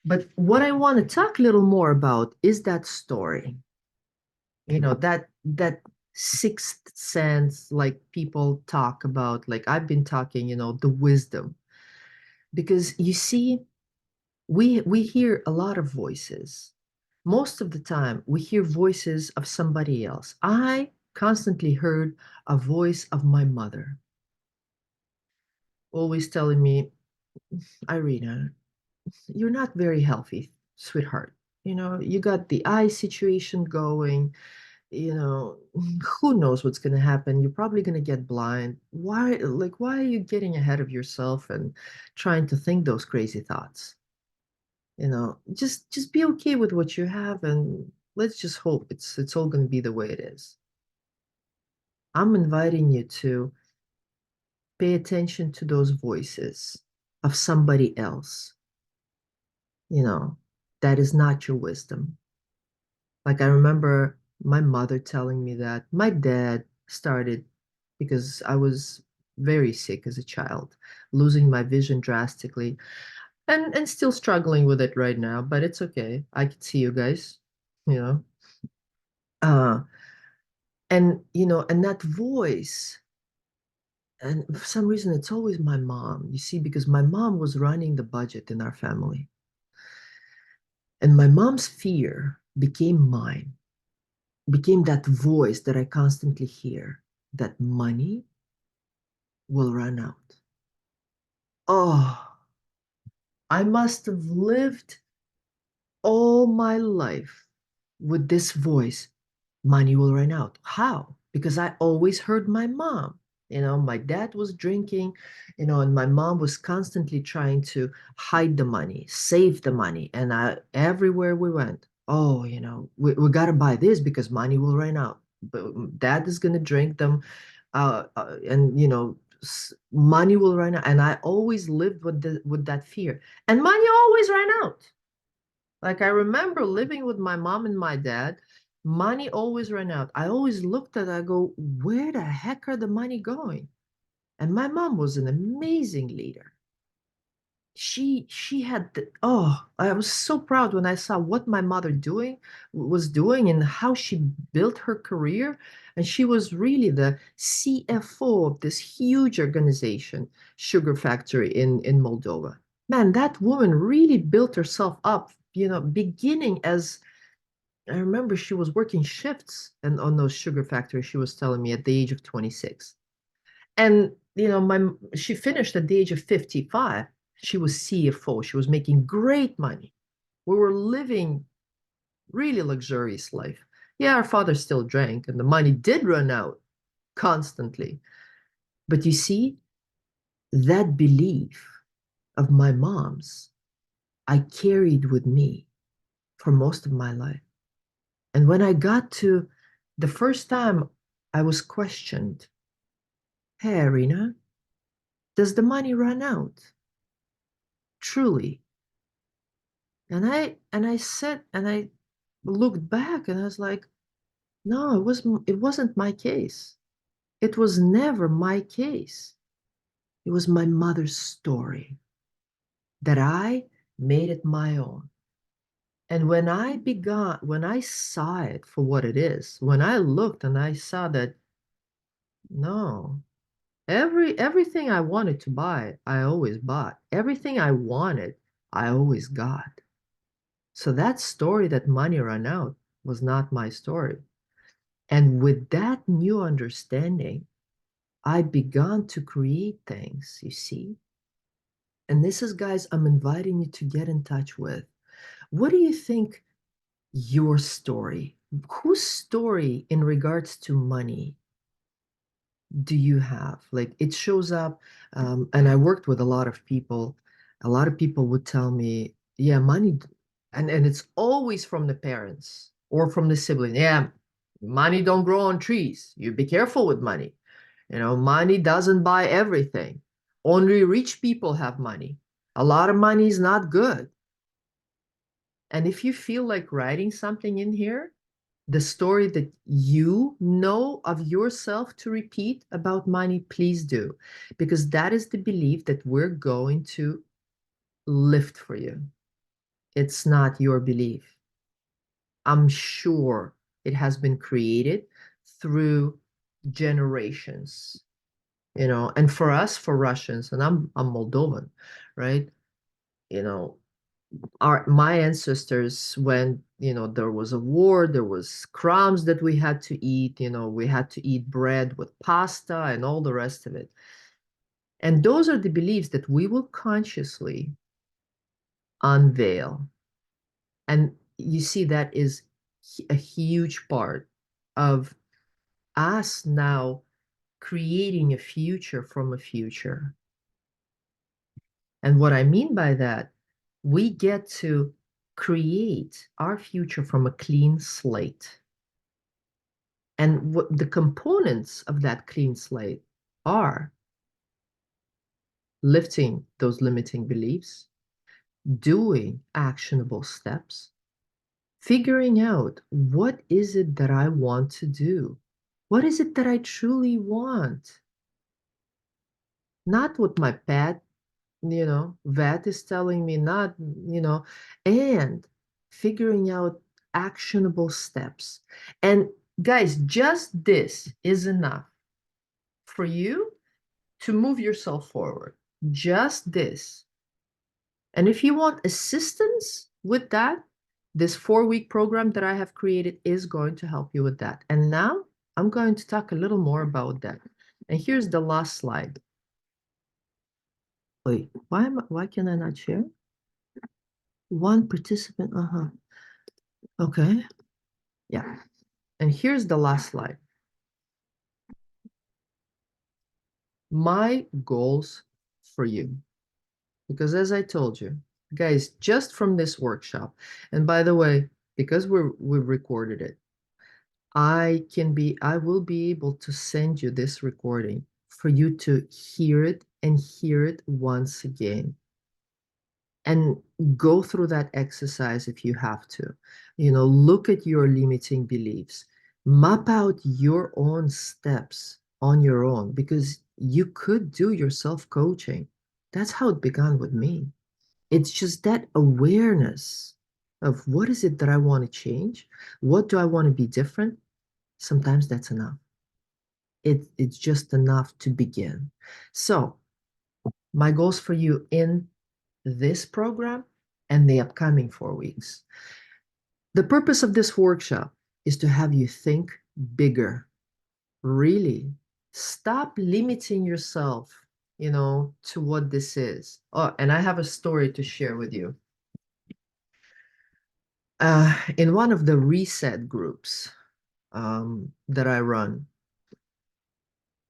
but what I want to talk a little more about is that story. That sixth sense, like people talk about, like I've been talking, the wisdom. Because you see, we hear a lot of voices. Most of the time, we hear voices of somebody else. I constantly heard a voice of my mother, always telling me, Irina, you're not very healthy, sweetheart. You got the eye situation going. you know, who knows what's going to happen? You're probably going to get blind. Why are you getting ahead of yourself and trying to think those crazy thoughts? Just be okay with what you have, and let's just hope it's all going to be the way it is. I'm inviting you to pay attention to those voices of somebody else, you know, that is not your wisdom. Like I remember my mother telling me that my dad started because I was very sick as a child, losing my vision drastically and still struggling with it right now, but it's okay. I can see you guys, you know. Uh and that voice, and for some reason it's always my mom, you see, because my mom was running the budget in our family. And my mom's fear became mine, became that voice that I constantly hear, that money will run out. Oh, I must have lived all my life with this voice. Money will run out. How? Because I always heard my mom. My dad was drinking, and my mom was constantly trying to hide the money, save the money. And everywhere we went, oh, we got to buy this because money will run out. But dad is going to drink them. And, money will run out. And I always lived with that fear. And money always ran out. Like I remember living with my mom and my dad, money always ran out. I always looked at it, I go, where the heck are the money going? And my mom was an amazing leader. She had I was so proud when I saw what my mother was doing and how she built her career. And she was really the CFO of this huge organization, sugar factory in Moldova. Man, that woman really built herself up, beginning as I remember she was working shifts and on those sugar factories, she was telling me at the age of 26. And she finished at the age of 55. She was CFO. She was making great money. We were living really luxurious life. Yeah, our father still drank and the money did run out constantly. But you see, that belief of my mom's, I carried with me for most of my life. And when I got to the first time I was questioned, hey, Irina, does the money run out? Truly. And I said, and I looked back and I was like, no, it wasn't my case. It was never my case. It was my mother's story that I made it my own. And when I saw it for what it is, when I looked and I saw that, no, everything I wanted to buy, I always bought. Everything I wanted, I always got. So that story that money ran out was not my story. And with that new understanding, I began to create things, you see. And this is, guys, I'm inviting you to get in touch with. What do you think your story, whose story in regards to money do you have? Like it shows up, and I worked with a lot of people. A lot of people would tell me, yeah, money, and it's always from the parents or from the sibling. Yeah, money don't grow on trees. You be careful with money. Money doesn't buy everything. Only rich people have money. A lot of money is not good. And if you feel like writing something in here, the story that you know of yourself to repeat about money, please do. Because that is the belief that we're going to lift for you. It's not your belief. I'm sure it has been created through generations. And for us, for Russians, and I'm Moldovan, right? You know, our my ancestors, when there was a war, there was crumbs that we had to eat, we had to eat bread with pasta and all the rest of it. And those are the beliefs that we will consciously unveil. And you see, that is a huge part of us now creating a future from a future. And what I mean by that, we get to create our future from a clean slate. And what the components of that clean slate are lifting those limiting beliefs, doing actionable steps, figuring out what is it that I want to do? What is it that I truly want? Not what my pet, vet is telling me, not, and figuring out actionable steps. And guys, just this is enough for you to move yourself forward. Just this. And if you want assistance with that, this 4-week program that I have created is going to help you with that. And now I'm going to talk a little more about that. And here's the last slide. Wait, why can I not share? One participant, Okay, yeah. And here's the last slide. My goals for you. Because as I told you, guys, just from this workshop, and by the way, because we've recorded it, I will be able to send you this recording for you to hear it and hear it once again. And go through that exercise if you have to. Look at your limiting beliefs, map out your own steps on your own, because you could do your self coaching. That's how it began with me. It's just that awareness of what is it that I want to change? What do I want to be different? Sometimes that's enough. It's just enough to begin. So, my goals for you in this program and the upcoming 4 weeks. The purpose of this workshop is to have you think bigger. Really. Stop limiting yourself, to what this is. Oh, and I have a story to share with you. In one of the reset groups that I run,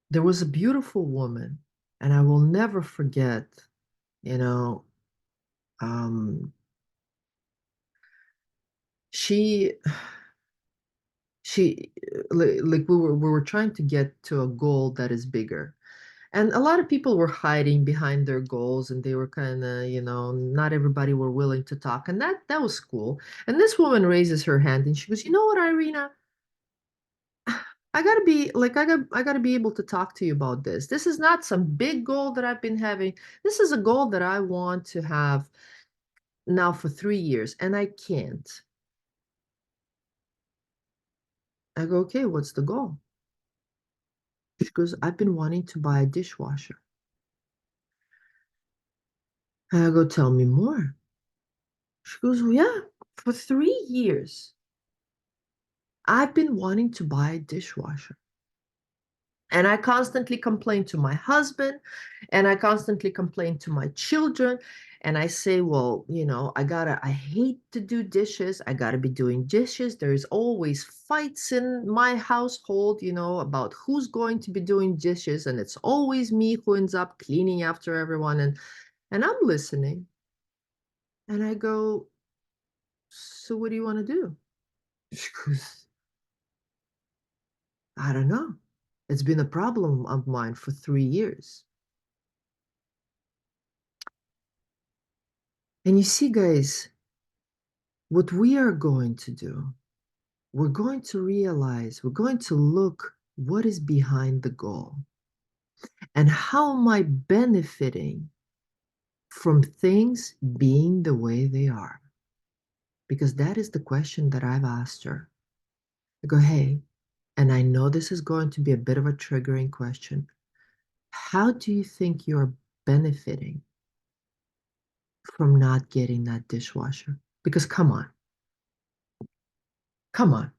there was a beautiful woman, and I will never forget, you know, um, she she like we were trying to get to a goal that is bigger. And a lot of people were hiding behind their goals, and they were kind of, not everybody were willing to talk, and that was cool. And this woman raises her hand and she goes, "You know what, Irina? I gotta be able to talk to you about this. This is not some big goal that I've been having. This is a goal that I want to have now for 3 years, and I can't." I go, "Okay, what's the goal?" She goes, "I've been wanting to buy a dishwasher." And I go, "Tell me more." She goes, "Well, yeah, for 3 years, I've been wanting to buy a dishwasher. And I constantly complain to my husband, and I constantly complain to my children. And I say, well, I hate to do dishes. I gotta be doing dishes. There's always fights in my household, about who's going to be doing dishes. And it's always me who ends up cleaning after everyone. And I'm listening. And I go, so what do you want to do? She goes, I don't know. It's been a problem of mine for 3 years. And you see, guys, what we are going to do, we're going to realize, we're going to look what is behind the goal and how am I benefiting from things being the way they are? Because that is the question that I've asked her. I go, hey, and I know this is going to be a bit of a triggering question, How do you think you're benefiting from not getting that dishwasher? Because come on, come on.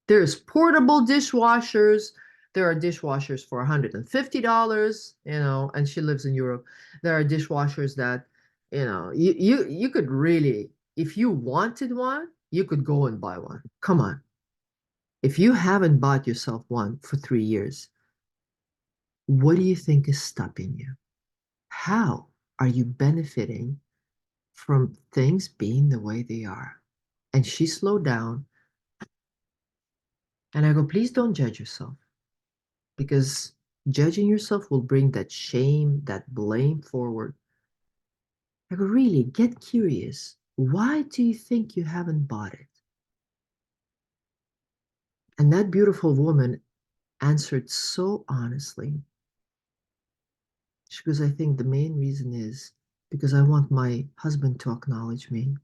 There's portable dishwashers. There are dishwashers for $150, and she lives in Europe. There are dishwashers that, you could really, if you wanted one, you could go and buy one. Come on. If you haven't bought yourself one for 3 years, what do you think is stopping you? How are you benefiting from things being the way they are? And she slowed down, and I go, please don't judge yourself, because judging yourself will bring that shame, that blame forward. I go, really, get curious. Why do you think you haven't bought it? And that beautiful woman answered so honestly. She goes, I think the main reason is because I want my husband to acknowledge me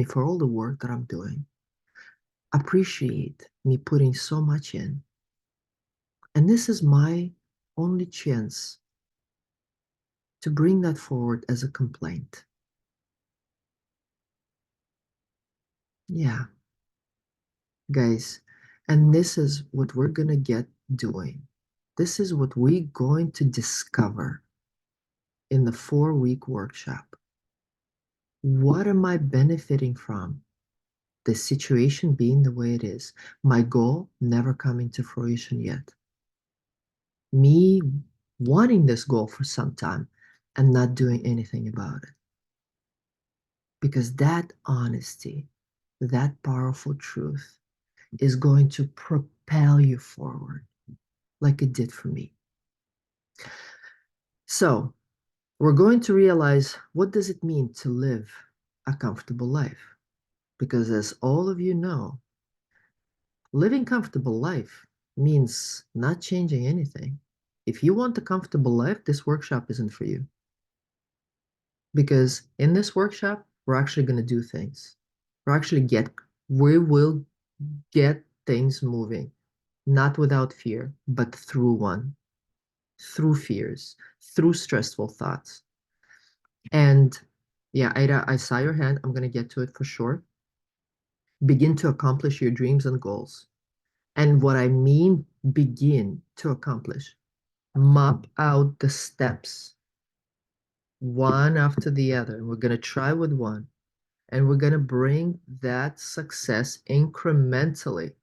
for all the work that I'm doing, appreciate me putting so much in. And this is my only chance to bring that forward as a complaint. Yeah, guys. And this is what we're going to get doing. This is what we're going to discover in the 4-week workshop. What am I benefiting from? The situation being the way it is. My goal never coming to fruition yet. Me wanting this goal for some time and not doing anything about it. Because that honesty, that powerful truth is going to propel you forward like it did for me. So, we're going to realize, what does it mean to live a comfortable life? Because as all of you know, living comfortable life means not changing anything. If you want a comfortable life, this workshop isn't for you. Because in this workshop, we're actually going to do things. We will get things moving, not without fear, but through one, through fears, through stressful thoughts. And yeah, Ida, I saw your hand. I'm going to get to it for sure. Begin to accomplish your dreams and goals. And what I mean, begin to accomplish, map out the steps one after the other. We're going to try with one, and we're going to bring that success incrementally,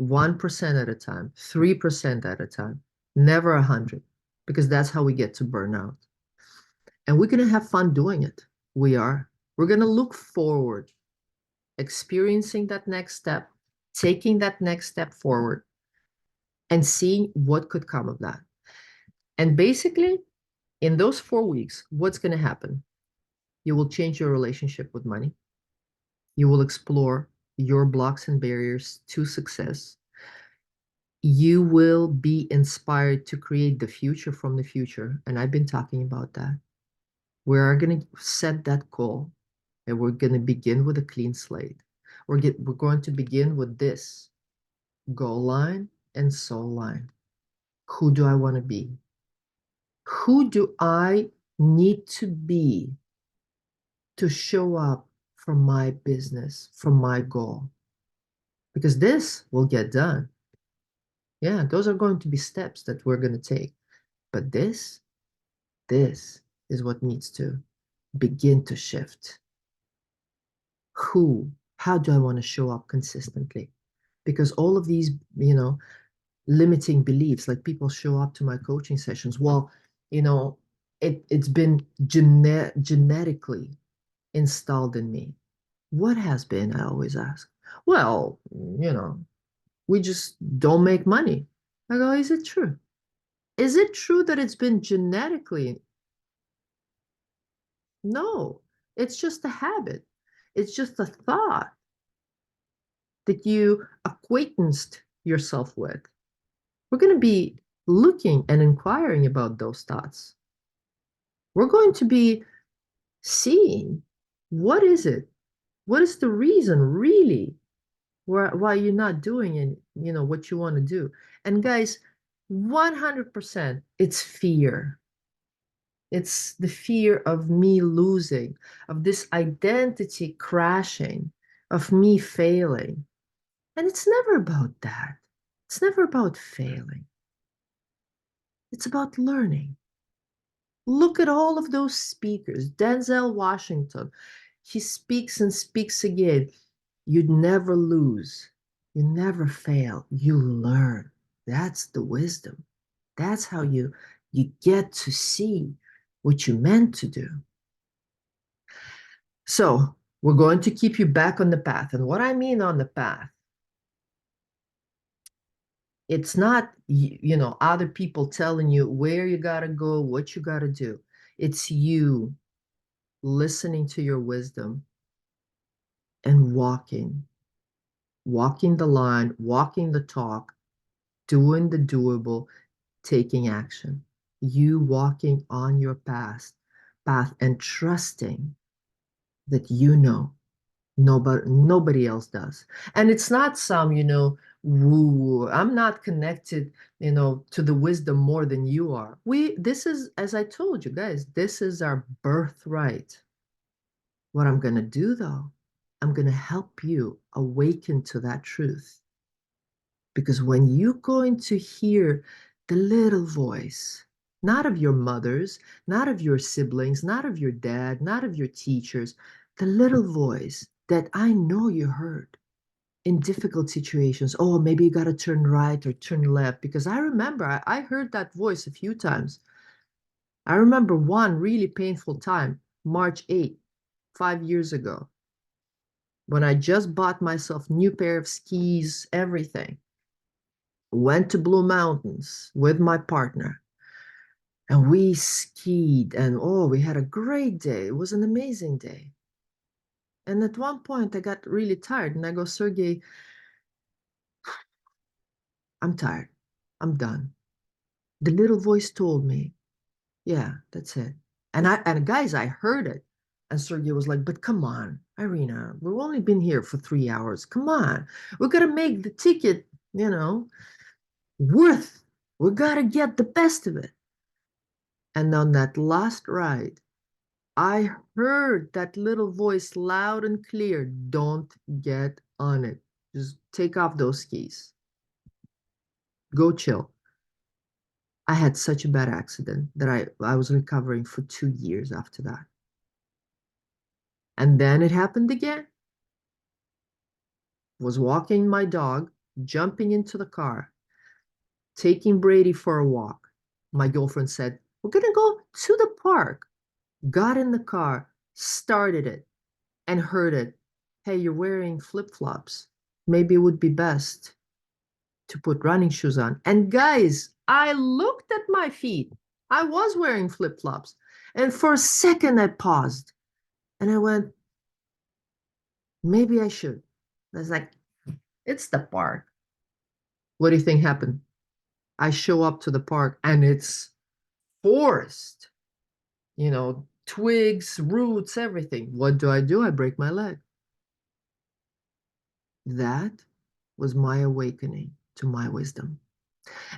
1% at a time, 3% at a time, never 100, because that's how we get to burnout. And we're going to have fun doing it. We are. We're going to look forward, experiencing that next step, taking that next step forward, and seeing what could come of that. And basically, in those 4 weeks, what's going to happen? You will change your relationship with money. You will explore your blocks and barriers to success. You will be inspired to create the future from the future. And I've been talking about that. We are going to set that goal, and we're going to begin with a clean slate. We're going to begin with this goal line and soul line. Who do I want to be? Who do I need to be to show up for my business, for my goal? Because this will get done. Yeah, those are going to be steps that we're going to take. But this is what needs to begin to shift. How do I want to show up consistently? Because all of these, limiting beliefs, like people show up to my coaching sessions. Well, you know, it's been genetically installed in me. What has been? I always ask. Well, we just don't make money. I go, is it true? Is it true that it's been genetically? No, it's just a habit. It's just a thought that you acquaintanced yourself with. We're going to be looking and inquiring about those thoughts. We're going to be seeing, what is it? What is the reason really why you're not doing it, what you want to do? And guys, 100%. It's fear. It's the fear of me losing, of this identity crashing, of me failing. And it's never about that. It's never about failing. It's about learning. Look at all of those speakers. Denzel Washington, he speaks and speaks again. You'd never lose. You never fail. You learn. That's the wisdom. That's how you get to see what you meant to do. So we're going to keep you back on the path. And what I mean on the path, it's not, other people telling you where you got to go, what you got to do. It's you listening to your wisdom and walking the line, walking the talk, doing the doable, taking action. You walking on your path and trusting that nobody else does. And it's not some, woo. I'm not connected, to the wisdom more than you are. This is, as I told you guys, this is our birthright. What I'm going to do though, I'm going to help you awaken to that truth. Because when you're going to hear the little voice, not of your mothers, not of your siblings, not of your dad, not of your teachers, the little voice that I know you heard in difficult situations. Oh, maybe you got to turn right or turn left. Because I remember I heard that voice a few times. I remember one really painful time, March 8th, 5 years ago, when I just bought myself new pair of skis, everything. Went to Blue Mountains with my partner and we skied and oh, we had a great day. It was an amazing day. And at one point I got really tired and I go, Sergey, I'm tired. I'm done. The little voice told me, yeah, that's it. And guys, I heard it. And Sergey was like, but come on, Irina, we've only been here for 3 hours. Come on. We gotta make the ticket, worth. We gotta get the best of it. And on that last ride, I heard that little voice loud and clear. Don't get on it. Just take off those skis. Go chill. I had such a bad accident that I was recovering for 2 years after that. And then it happened again. Was walking my dog, jumping into the car, taking Brady for a walk. My girlfriend said, we're going to go to the park. Got in the car, started it, and heard it. Hey, you're wearing flip-flops. Maybe it would be best to put running shoes on. And guys, I looked at my feet. I was wearing flip-flops. And for a second, I paused and I went, maybe I should. I was like, it's the park. What do you think happened? I show up to the park and it's forest, twigs, roots, everything. What do? I break my leg. That was my awakening to my wisdom.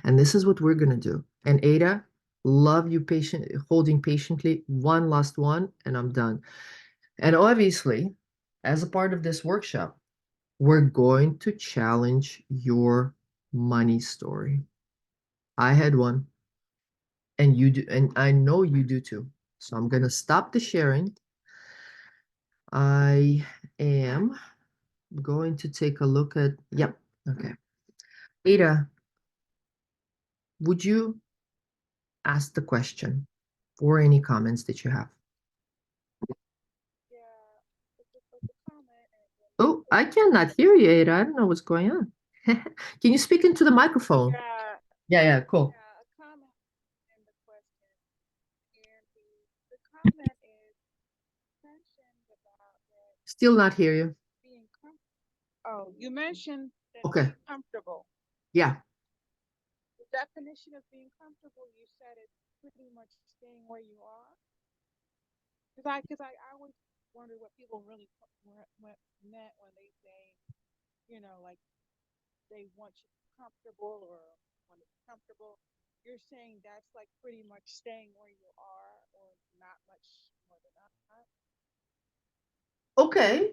And this is what we're going to do. And Ada, love you holding patiently. One last one, and I'm done. And obviously, as a part of this workshop, we're going to challenge your money story. I had one, and you do, and I know you do too. So I'm going to stop the sharing. I am going to take a look at, yep, okay. Ada, would you ask the question or any comments that you have? Yeah, it's just like a comment and then Oh, the I cannot question. hear you, Ada. I don't know what's going on. Can you speak into the microphone? Yeah, Yeah, yeah, cool. yeah, a comment and the question. And the comment is mentioned about that Still not hear you. being comfortable. Oh, you mentioned that Okay. being comfortable. Yeah. The definition of being comfortable, you said it's pretty much staying where you are. Because I always wonder what people really meant when they say, like they want you comfortable or. want to be comfortable. You're saying that's like pretty much staying where you are or not much more than that. Okay.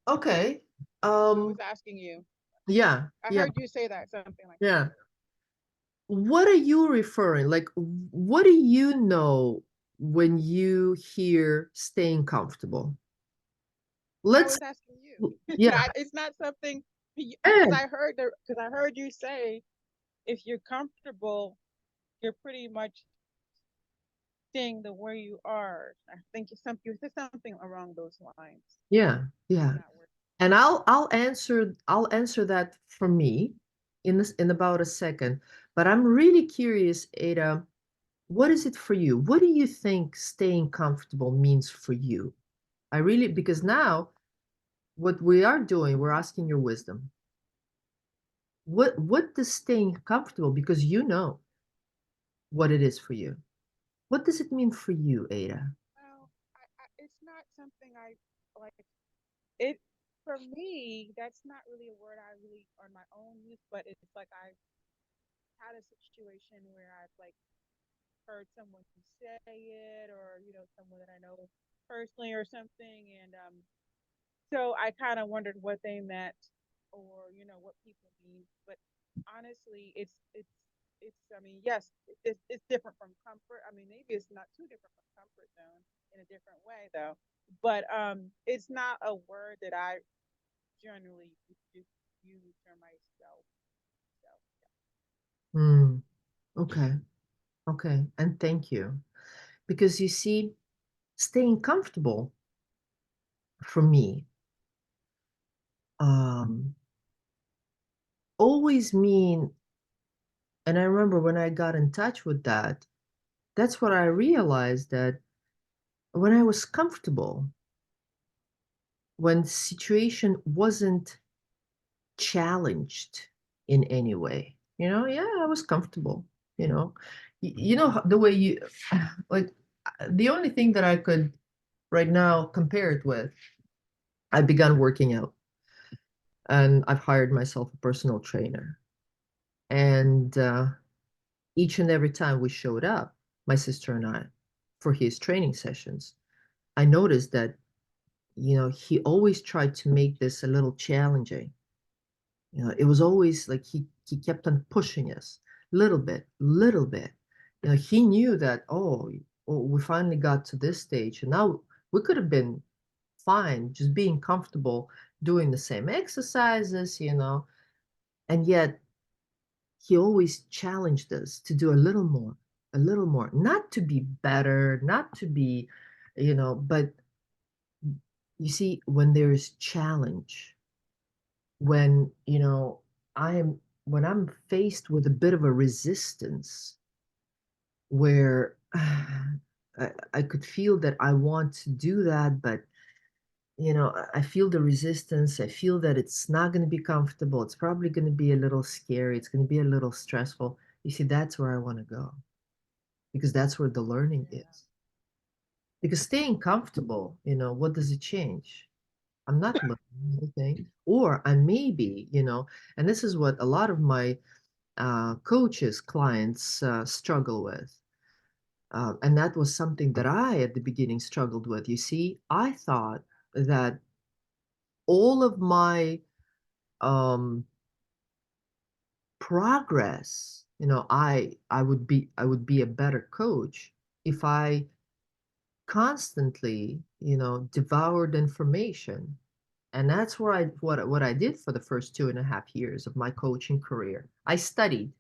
Okay. I Um, was asking you. yeah, I yeah, heard you say that, something like that. yeah. What are you referring? Like, what do you know when you hear staying comfortable? I Let's, was asking you. yeah, It's not something because eh, I heard you say if you're comfortable, you're pretty much staying the where you are. I think you said something along those lines. yeah, yeah. That word. And I'll answer that for me in about a second. But I'm really curious, Ada, what is it for you? What do you think staying comfortable means for you? I really, because now what we are doing, we're asking your wisdom. What does staying comfortable, because you know what it is for you. What does it mean for you, Ada? Well, it's not something I like. It for me, that's not really a word I really on my own use, but it's like I had a situation where I've like heard someone say it, or someone that I know personally or something, and so I kind of wondered what they meant, or what people mean. But honestly, it's. I mean, yes, it's different from comfort. I mean, maybe it's not too different from comfort zone in a different way though. But it's not a word that I generally just use for myself. So Hmm. Okay. Okay. And thank you. Because you see, staying comfortable for me um always mean, and I remember when I got in touch with that, that's what I realized, that when I was comfortable, when the situation wasn't challenged in any way, yeah, I was comfortable, you know. The way you like, the only thing that I could right now compare it with, I began working out and I've hired myself a personal trainer. And each and every time we showed up, my sister and I, for his training sessions, I noticed that, he always tried to make this a little challenging. It was always like he kept on pushing us little bit. He knew that, oh, we finally got to this stage, and now we could have been fine just being comfortable doing the same exercises, and yet he always challenged us to do a little more, not to be better, not to be, but you see, when there's challenge, when, I am, when I'm faced with a bit of a resistance where I could feel that I want to do that, but I feel the resistance. I feel that it's not going to be comfortable. It's probably going to be a little scary. It's going to be a little stressful. You see, that's where I want to go, because that's where the learning yeah, is. Because staying comfortable, what does it change? I'm not learning anything. Or I may be, and this is what a lot of my coaches, clients struggle with. And that was something that I, at the beginning, struggled with. You see, I thought that all of my um, progress, I would be a better coach if I constantly, devoured information. And that's where what I did for the first 2.5 years of my coaching career. I studied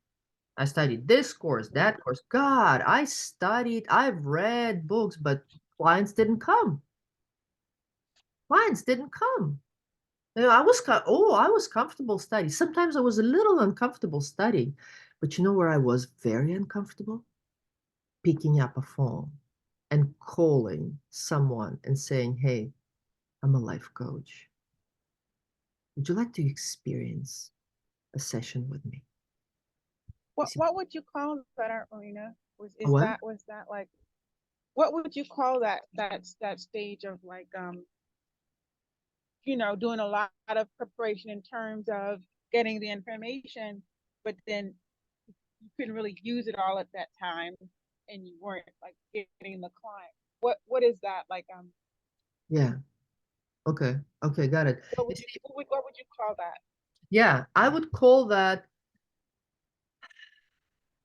this course, that course. God, I've read books, but clients didn't come. Clients didn't come. I was comfortable studying. Sometimes I was a little uncomfortable studying, but you know where I was very uncomfortable? Picking up a phone and calling someone and saying, "Hey, I'm a life coach. Would you like to experience a session with me?" You see, what would you call that, Arena? what? Was that like what would you call that stage of like doing a lot of preparation in terms of getting the information, but then you couldn't really use it all at that time, and you weren't like getting the client. What is that like? Yeah. Okay. Okay. Got it. You see, What would you call that? yeah, I would call that,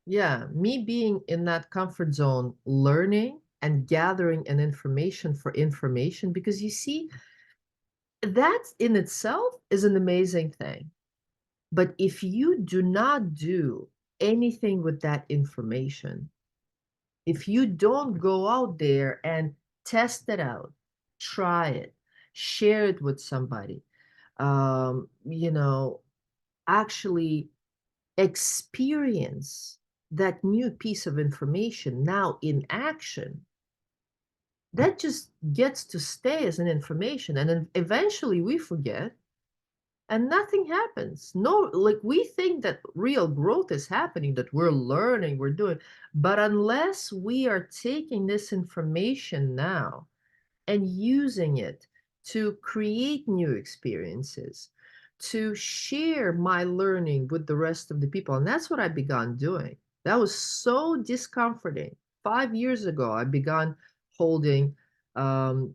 yeah, me being in that comfort zone, learning and gathering an information for information, because you see, that in itself is an amazing thing. But if you do not do anything with that information, if you don't go out there and test it out, try it, share it with somebody, you know, actually experience that new piece of information now in action, that just gets to stay as an information. And then eventually we forget and nothing happens. No, like we think that real growth is happening, that we're learning, we're doing, but unless we are taking this information now and using it to create new experiences, to share my learning with the rest of the people. And that's what I began doing. That was so discomforting. 5 years ago, I began holding, um,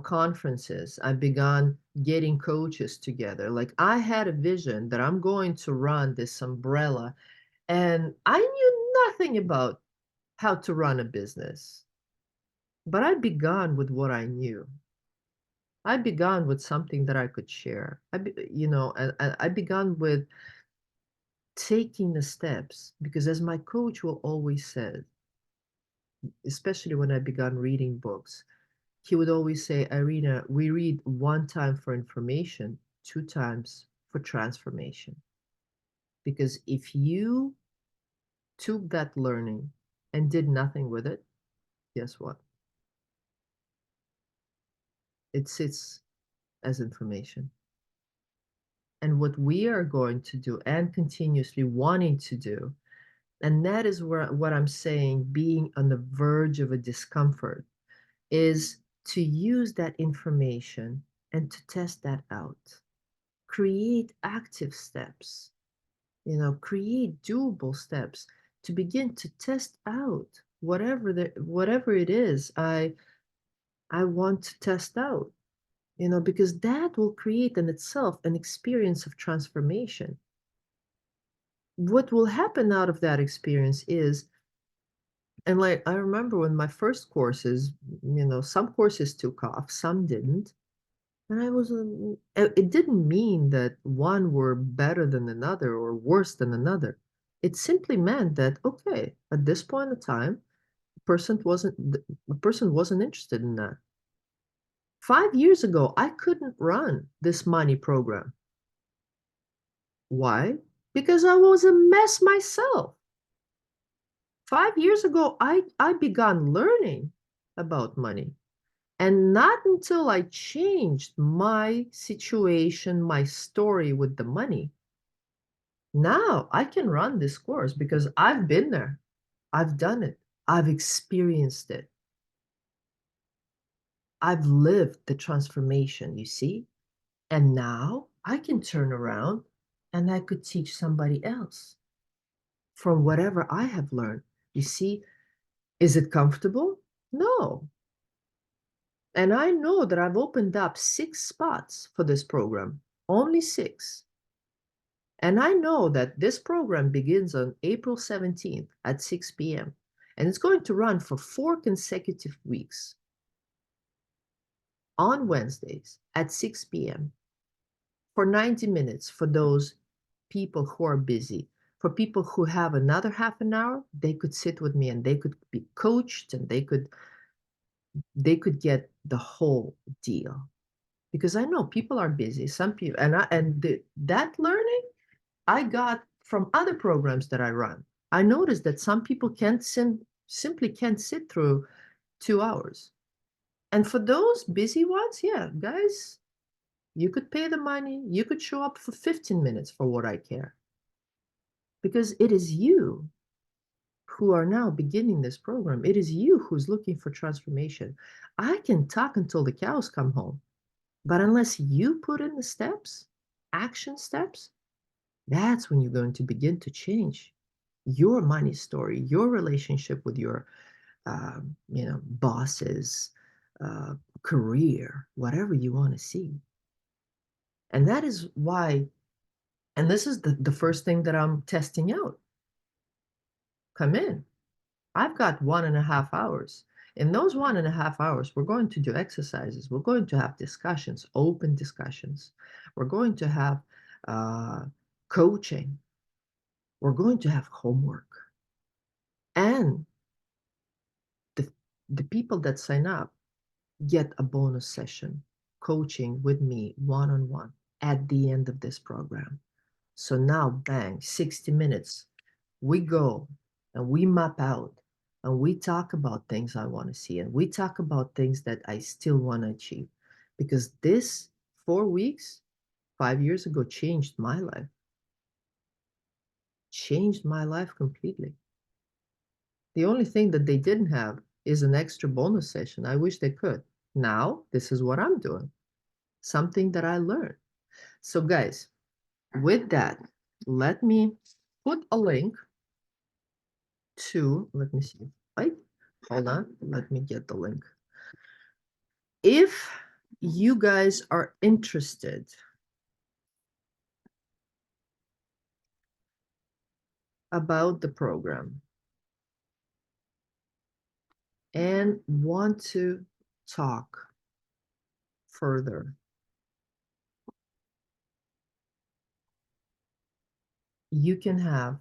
conferences. I began getting coaches together. Like I had a vision that I'm going to run this umbrella, and I knew nothing about how to run a business, but I began with what I knew. I began with something that I could share. And I began with taking the steps because, as my coach will always said, especially when I began reading books, he would always say, Irina, we read one time for information, two times for transformation. Because if you took that learning and did nothing with it, guess what? It sits as information. And what we are going to do and continuously wanting to do, and that is where what I'm saying, being on the verge of a discomfort, is to use that information and to test that out. Create active steps, create doable steps to begin to test out whatever it is I want to test out, because that will create in itself an experience of transformation. What will happen out of that experience is, and like I remember when my first courses, some courses took off, some didn't. And it didn't mean that one were better than another or worse than another. It simply meant that, okay, at this point in time, the person wasn't interested in that. 5 years ago, I couldn't run this money program. Why? Because I was a mess myself. 5 years ago, I began learning about money. And not until I changed my situation, my story with the money, now I can run this course because I've been there. I've done it. I've experienced it. I've lived the transformation, you see? And now I can turn around and I could teach somebody else from whatever I have learned. You see, is it comfortable? No. And I know that I've opened up 6 spots for this program, only 6. And I know that this program begins on April 17th at 6 p.m. And it's going to run for 4 consecutive weeks on Wednesdays at 6 p.m. for 90 minutes for those people who are busy. For people who have another half an hour, they could sit with me and they could be coached and they could get the whole deal. Because I know people are busy. Some people that learning I got from other programs that I run. I noticed that some people simply can't sit through 2 hours. And for those busy ones, yeah, guys, you could pay the money, you could show up for 15 minutes for what I care. Because it is you who are now beginning this program. It is you who's looking for transformation. I can talk until the cows come home, but unless you put in the steps, action steps, that's when you're going to begin to change. your money story, your relationship with your, bosses, uh, career, whatever you want to see. And that is why, and this is the first thing that I'm testing out. Come in. I've got 1.5 hours. In those 1.5 hours, we're going to do exercises. We're going to have discussions, open discussions. We're going to have uh, coaching. We're going to have homework. And the, the people that sign up get a bonus session coaching with me one on one at the end of this program. So now, bang, 60 minutes, we go and we map out and we talk about things I want to see and we talk about things that I still want to achieve. Because this 4 weeks, 5 years ago, changed my life completely. The only thing that they didn't have is an extra bonus session. I wish they could. Now, this is what I'm doing, something that I learned. So, guys, with that, let me put a link to, let me see. Wait, hold on. Let me get the link. If you guys are interested about the program and want to talk further, you can have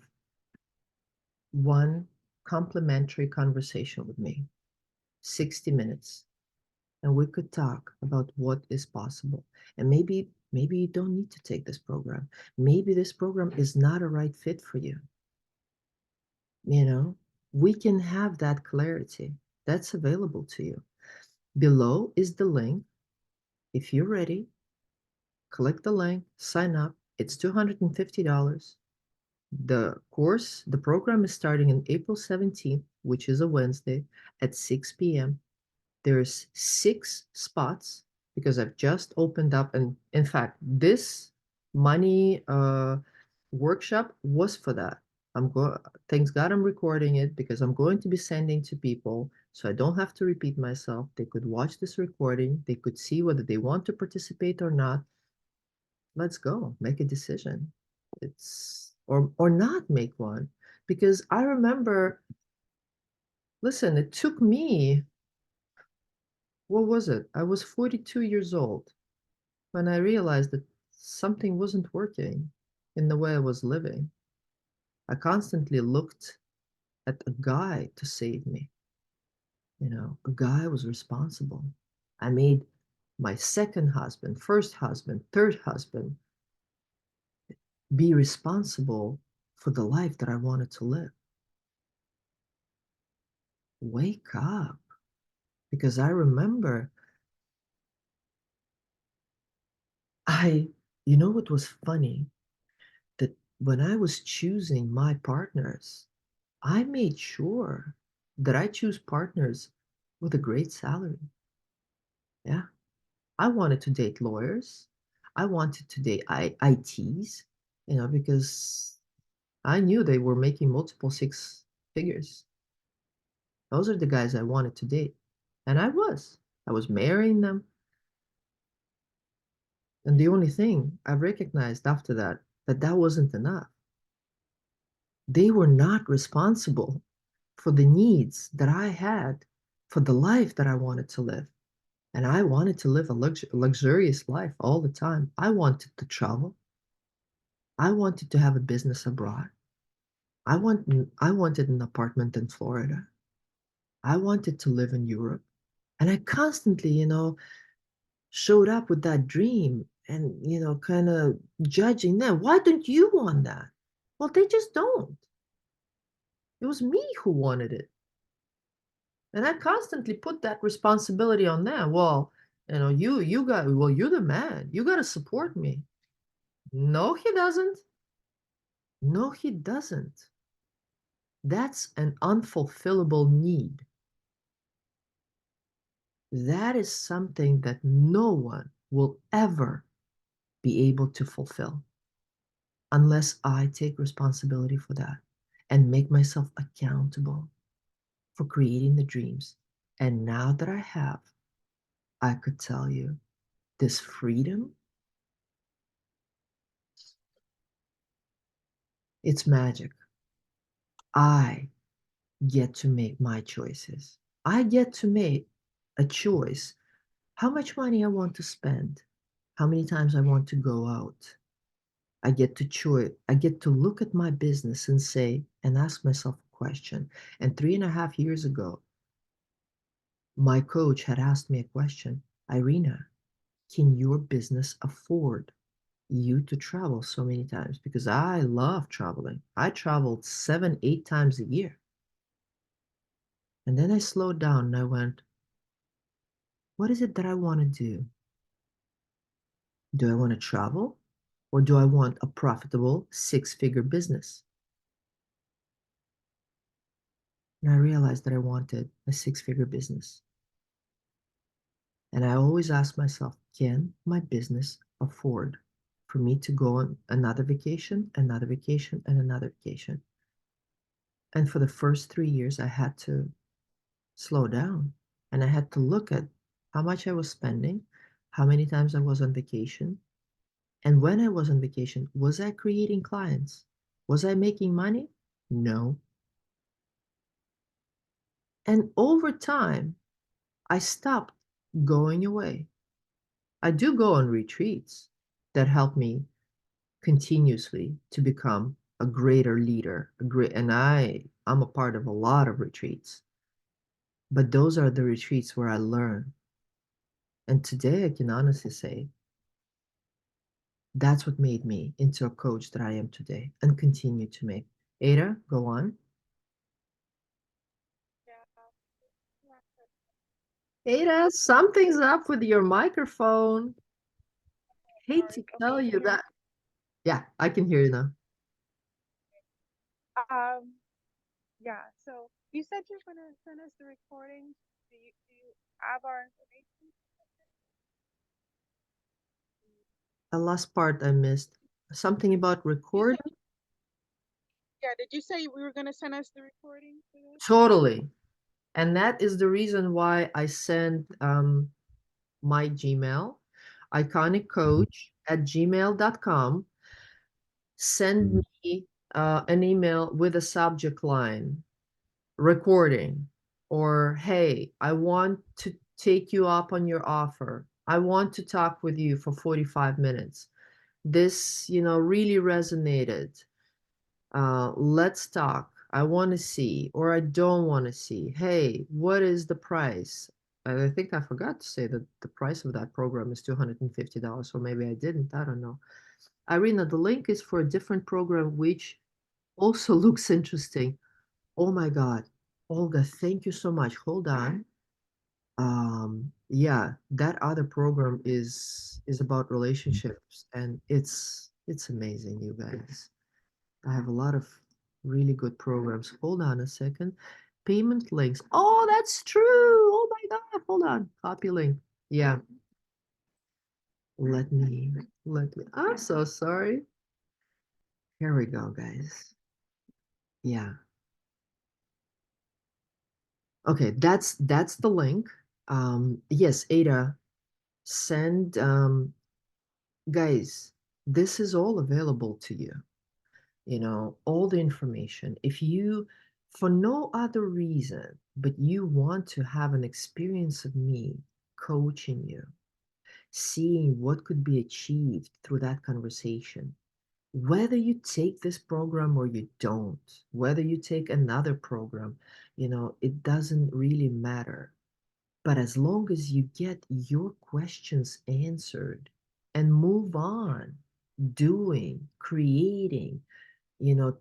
one complimentary conversation with me, 60 minutes, and we could talk about what is possible. And maybe you don't need to take this program. Maybe this program is not a right fit for you. You know, we can have that clarity. That's available to you. Below is the link. If you're ready, click the link, sign up. It's $250. The program is starting on April 17th, which is a Wednesday at 6 p.m. There's 6 spots because I've just opened up. And in fact, this money workshop was for that. Thanks God I'm recording it because I'm going to be sending to people so I don't have to repeat myself. They could watch this recording, they could see whether they want to participate or not. Let's go, make a decision. It's or not make one. Because I remember, listen, it took me, what was it? I was 42 years old when I realized that something wasn't working in the way I was living. I constantly looked at a guy to save me. A guy was responsible. I made my second husband, first husband, third husband be responsible for the life that I wanted to live. Wake up. Because I remember I, what was funny? That when I was choosing my partners, I made sure that I choose partners with a great salary. Yeah. I wanted to date lawyers. I wanted to date ITs, because I knew they were making multiple six figures. Those are the guys I wanted to date. And I was. I was marrying them. And the only thing I recognized after that, that wasn't enough. They were not responsible for the needs that I had for the life that I wanted to live. And I wanted to live a luxurious life all the time. I wanted to travel. I wanted to have a business abroad. I wanted an apartment in Florida. I wanted to live in Europe. And I constantly, showed up with that dream and, kind of judging them. Why don't you want that? Well, they just don't. It was me who wanted it. And I constantly put that responsibility on them. Well, you're the man. You got to support me. No, he doesn't. No, he doesn't. That's an unfulfillable need. That is something that no one will ever be able to fulfill unless I take responsibility for that. and make myself accountable for creating the dreams. And now that I have, I could tell you this freedom, it's magic. I get to make my choices. I get to make a choice how much money I want to spend, how many times I want to go out. I get to choose, I get to look at my business and say, and ask myself a question. And 3.5 years ago, my coach had asked me a question: Irina, can your business afford you to travel so many times? Because I love traveling. I traveled 7, 8 times a year. And then I slowed down and I went, what is it that I want to do? Do I want to travel or do I want a profitable 6-figure business? And I realized that I wanted a 6-figure business. And I always ask myself, can my business afford for me to go on another vacation, another vacation, and another vacation? And for the first 3 years, I had to slow down and I had to look at how much I was spending, how many times I was on vacation. And when I was on vacation, was I creating clients? Was I making money? No. And over time, I stopped going away. I do go on retreats that help me continuously to become a greater leader, and I'm a part of a lot of retreats. But those are the retreats where I learn. And today I can honestly say that's what made me into a coach that I am today and continue to make. Ada, go on. Yeah. Yeah. Ada, something's up with your microphone. Hate Sorry. to Okay, tell can you you hear me? that. Yeah, I can hear you now. Um, yeah. So you said you're gonna send us the recording. Do you have our information? The last part I missed. Something about You said, recording? yeah. Did you say we were gonna send us the recording for this? Totally. And that is the reason why I sent my Gmail, iconiccoach@gmail.com. Send me an email with a subject line, recording, or hey, I want to take you up on your offer. I want to talk with you for 45 minutes. This, really resonated. Let's talk. I want to see, or I don't want to see. Hey, what is the price? And I think I forgot to say that the price of that program is $250, or maybe I didn't. I don't know. Irina, the link is for a different program, which also looks interesting. Oh my God. Olga, thank you so much. Hold on. Yeah, that other program is about relationships and it's amazing, you guys. I have a lot of really good programs. Hold on a second. Payment links. Oh, that's true. Oh my God. Hold on. Copy link. Yeah. Let me. I'm so sorry. Here we go, guys. Yeah. Okay, that's the link. Yes, Ada, send guys, this is all available to you. All the information. If you, for no other reason, but you want to have an experience of me coaching you, seeing what could be achieved through that conversation, whether you take this program or you don't, whether you take another program, it doesn't really matter. But as long as you get your questions answered and move on, doing, creating,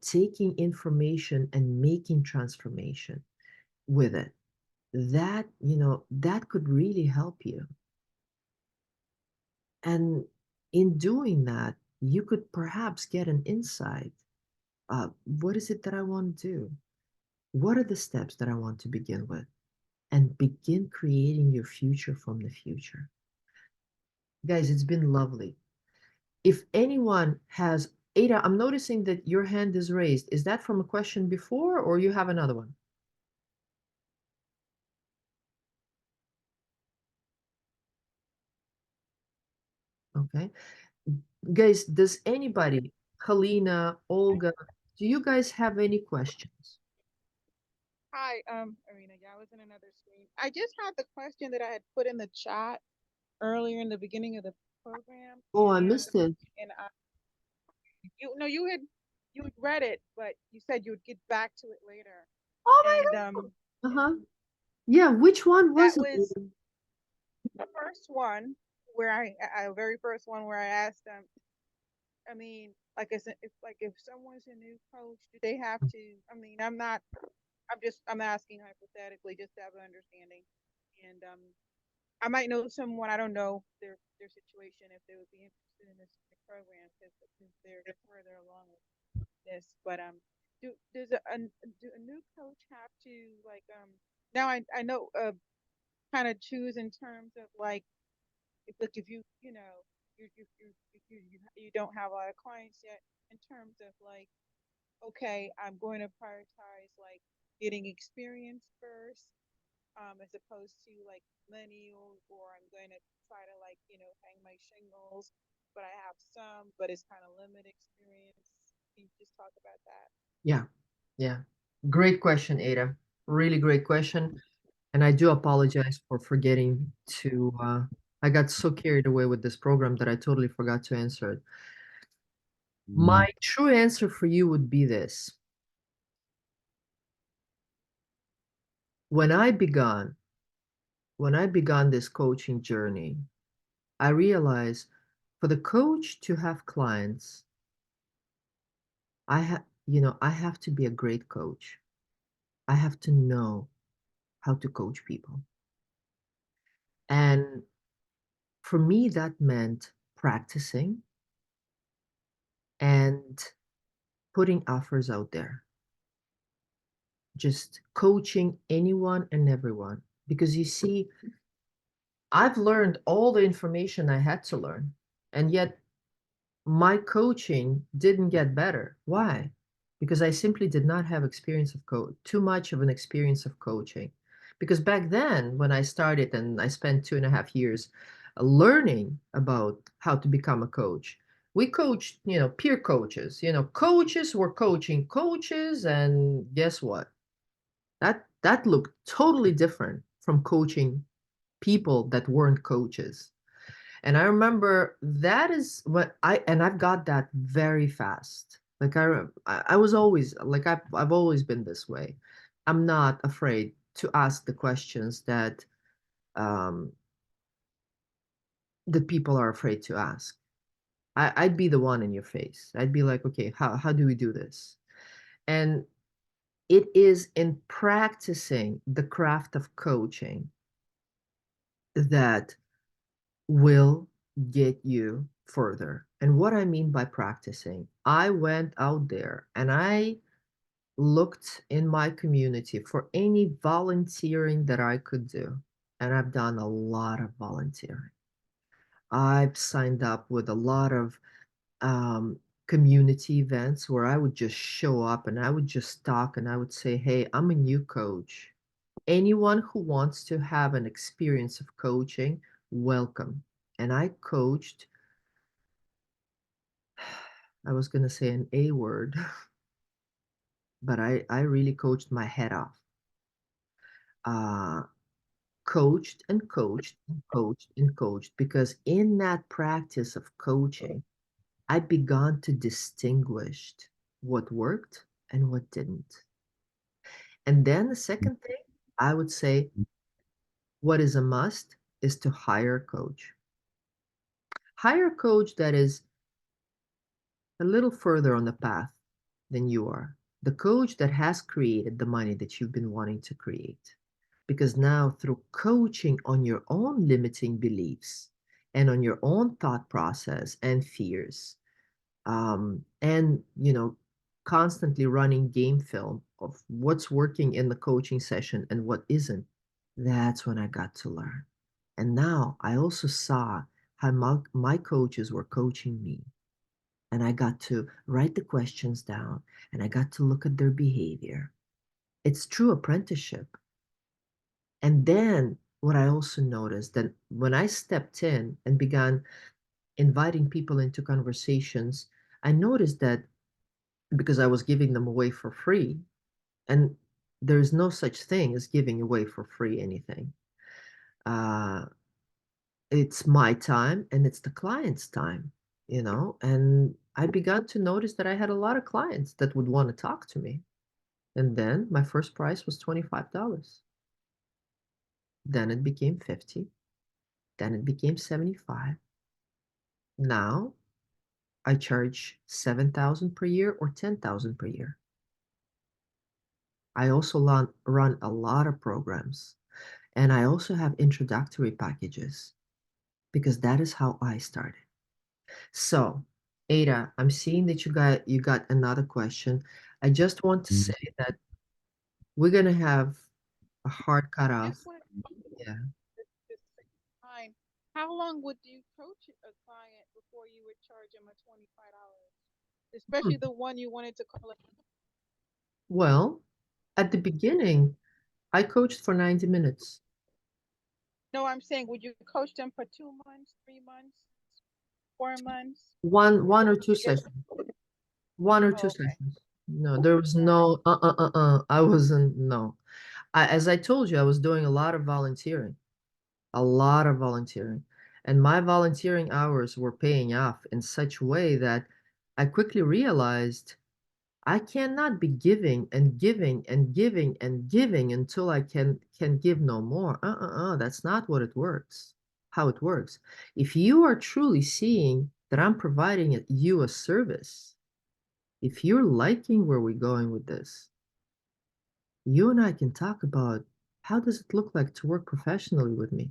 taking information and making transformation with it, that could really help you. And in doing that, you could perhaps get an insight. What is it that I want to do? What are the steps that I want to begin with? And begin creating your future from the future. Guys, it's been lovely. If anyone has Ada, I'm noticing that your hand is raised. Is that from a question before, or you have another one? Okay. Guys, does anybody, Helena, Olga, do you guys have any questions? Hi, Arena. Yeah, I was in another screen. I just had the question that I had put in the chat earlier in the beginning of the program, Oh, I and missed it. you no, you had read it, but you said you would get back to it later, Oh and my God. Uh-huh. Yeah, which one that was it? was the first one where very first one where I asked them. I mean, like I said, if someone's a new coach, do they have to? I mean, I'm not. I'm asking hypothetically just to have an understanding, and I might know someone. I don't know their situation if they would be interested in this program because they're further along with this. But do a new coach have to like now I know kind of choose in terms of like if you know you don't have a lot of clients yet in terms of like okay I'm going to prioritize like getting experience first as opposed to like millennials, or I'm going to try to like, hang my shingles, but I have some, but it's kind of limited experience. Can you just talk about that? Yeah, yeah. Great question, Ada. Really great question. And I do apologize for forgetting to, I got so carried away with this program that I totally forgot to answer it. My true answer for you would be this. When I began, when I began this coaching journey, I realized for the coach to have clients, I have to be a great coach. I have to know how to coach people. And for me, that meant practicing and putting offers out there, just coaching anyone and everyone. Because you see, I've learned all the information I had to learn, and yet my coaching didn't get better. Why? Because I simply did not have experience of too much of an experience of coaching. Because back then, when I started and I spent 2.5 years learning about how to become a coach, we coached, peer coaches. Coaches were coaching coaches, and guess what? That looked totally different from coaching people that weren't coaches. And I remember that is what I've got that very fast. Like I was always like I've always been this way. I'm not afraid to ask the questions um, that people are afraid to ask. I'd be the one in your face. I'd be like, okay, how do we do this? And it is in practicing the craft of coaching that will get you further. And what I mean by practicing, I went out there and I looked in my community for any volunteering that I could do. And I've done a lot of volunteering. I've signed up with a lot of um, community events where I would just show up and I would just talk and I would say, hey, I'm a new coach. Anyone who wants to have an experience of coaching, welcome. And I coached, I was going to say an A word, but I really coached my head off. Uh, Coached and coached and coached and coached because in that practice of coaching, I began to distinguish what worked and what didn't. And then the second thing I would say, what is a must is to hire a coach. Hire a coach that is a little further on the path than you are. The coach that has created the money that you've been wanting to create. Because now, through coaching on your own limiting beliefs and on your own thought process and fears, and constantly running game film of what's working in the coaching session and what isn't, that's when I got to learn. And now I also saw how my coaches were coaching me. and I got to write the questions down and I got to look at their behavior. It's true apprenticeship. And then what I also noticed that when I stepped in and began inviting people into conversations, I noticed that because I was giving them away for free, and there's no such thing as giving away for free anything. Uh, it's my time and it's the client's time, and I began to notice that I had a lot of clients that would want to talk to me. And then my first price was $25. Then it became 50. Then it became 75. Now I charge 7,000 per year or 10,000 per year. I also run a lot of programs and I also have introductory packages because that is how I started. So, Ada, I'm seeing that you got another question. I just want to say that we're gonna have a hard Just cutoff. want Yeah. this time. How long would you coach a client before you would charge them a $25? Especially Hmm. the one you wanted to call it. Well, at the beginning, I coached for 90 minutes. No, I'm saying, would you coach them for 2 months, 3 months, 4 months One or two to get? sessions. One or two Oh, okay. sessions. No, there was All right. no I wasn't no. As I told you, I was doing a lot of volunteering. A lot of volunteering. And my volunteering hours were paying off in such a way that I quickly realized I cannot be giving and giving and giving and giving until I can give no more. That's not what it works. How it works. If you are truly seeing that I'm providing you a service, if you're liking where we're going with this, you and I can talk about how does it look like to work professionally with me.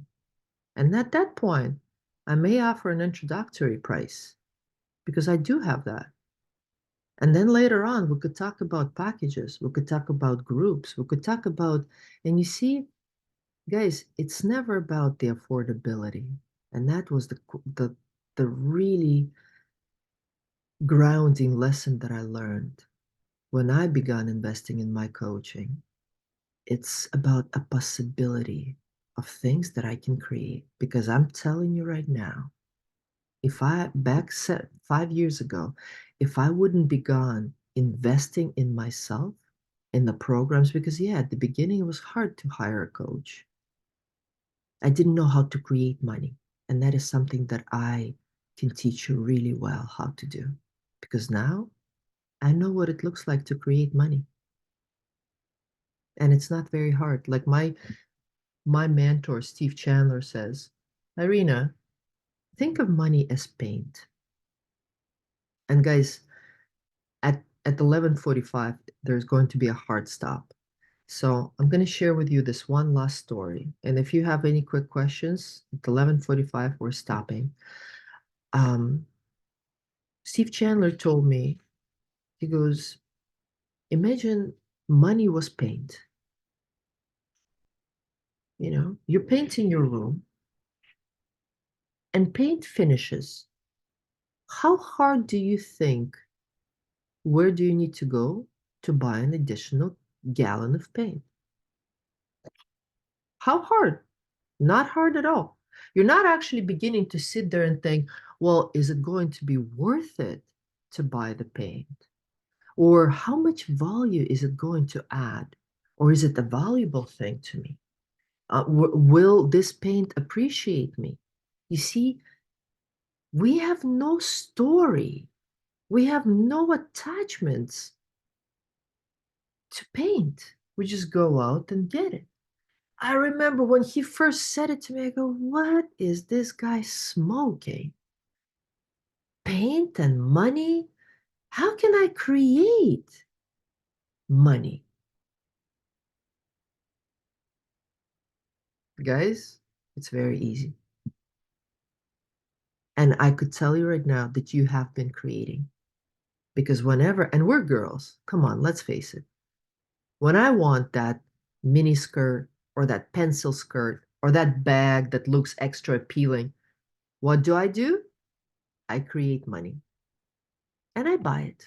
And at that point, I may offer an introductory price because I do have that. And then later on, we could talk about packages, we could talk about groups, we could talk about, and you see, guys, it's never about the affordability. And that was the really grounding lesson that I learned when I began investing in my coaching. It's about a possibility of things that I can create because I'm telling you right now, if I back set 5 years ago, if I wouldn't begun investing in myself, in the programs, because yeah, at the beginning it was hard to hire a coach. I didn't know how to create money. And that is something that I can teach you really well how to do. Because now I know what it looks like to create money. And it's not very hard. Like my mentor, Steve Chandler, says, Irina, think of money as paint. And guys, at 11:45 there's going to be a hard stop, so I'm going to share with you this one last story, and if you have any quick questions at 11:45 we're stopping. um Steve Chandler told me, he goes, imagine money was paint. You're painting your room and paint finishes. How hard do you think, where do you need to go to buy an additional gallon of paint? How hard? Not hard at all. You're not actually beginning to sit there and think, well, is it going to be worth it to buy the paint? Or how much value is it going to add? Or is it a valuable thing to me? Will this paint appreciate me? You see, we have no story. We have no attachments to paint. We just go out and get it. I remember when he first said it to me, I go, what is this guy smoking? Paint and money? How can I create money? Guys, it's very easy. And I could tell you right now that you have been creating. Because whenever, and we're girls, come on, let's face it. When I want that mini skirt or that pencil skirt or that bag that looks extra appealing, what do? I create money. and I buy it.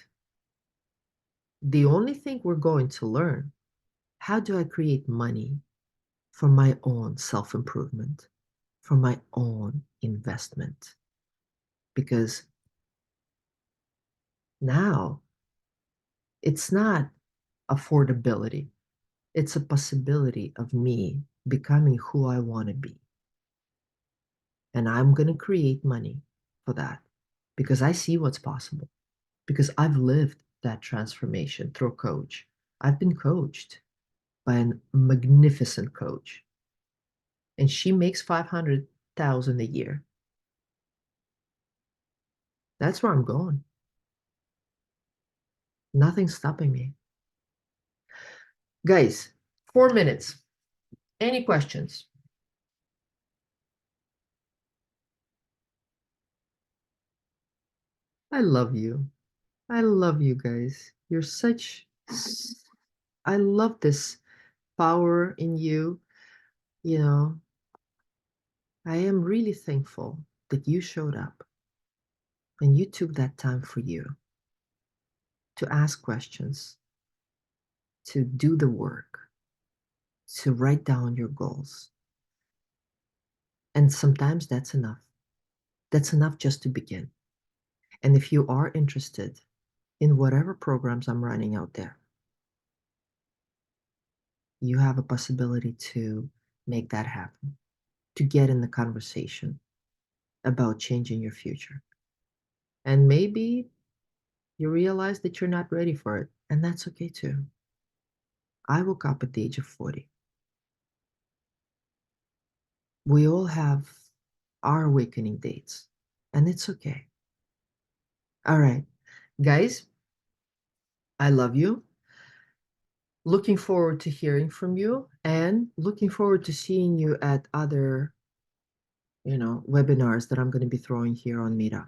The only thing we're going to learn, how do I create money for my own self-improvement, for my own investment? Because now it's not affordability, it's a possibility of me becoming who I want to be. And I'm going to create money for that because I see what's possible, because I've lived that transformation through a coach. I've been coached by a magnificent coach, and she makes 500,000 a year. That's where I'm going. Nothing's stopping me. Guys, 4 minutes. Any questions? I love you. I love you guys. You're such. I love this power in you. You know, I am really thankful that you showed up and you took that time for you to ask questions, to do the work, to write down your goals. And sometimes that's enough. That's enough just to begin. And if you are interested in whatever programs I'm running out there, you have a possibility to make that happen, to get in the conversation about changing your future. And maybe you realize that you're not ready for it, and that's okay too. I woke up at the age of 40. We all have our awakening dates, and it's okay. All right, guys, I love you. Looking forward to hearing from you and looking forward to seeing you at other, webinars that I'm going to be throwing here on Meetup.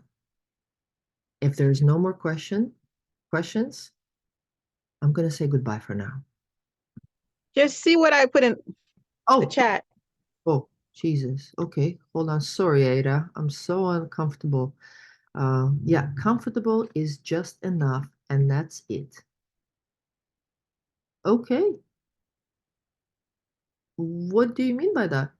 If there's no more questions, I'm going to say goodbye for now. Just see what I put in the Oh, chat. oh, Jesus. Okay, hold on. Sorry, Ada. I'm so uncomfortable. Yeah, comfortable is just enough, and that's it. Okay. What do you mean by that?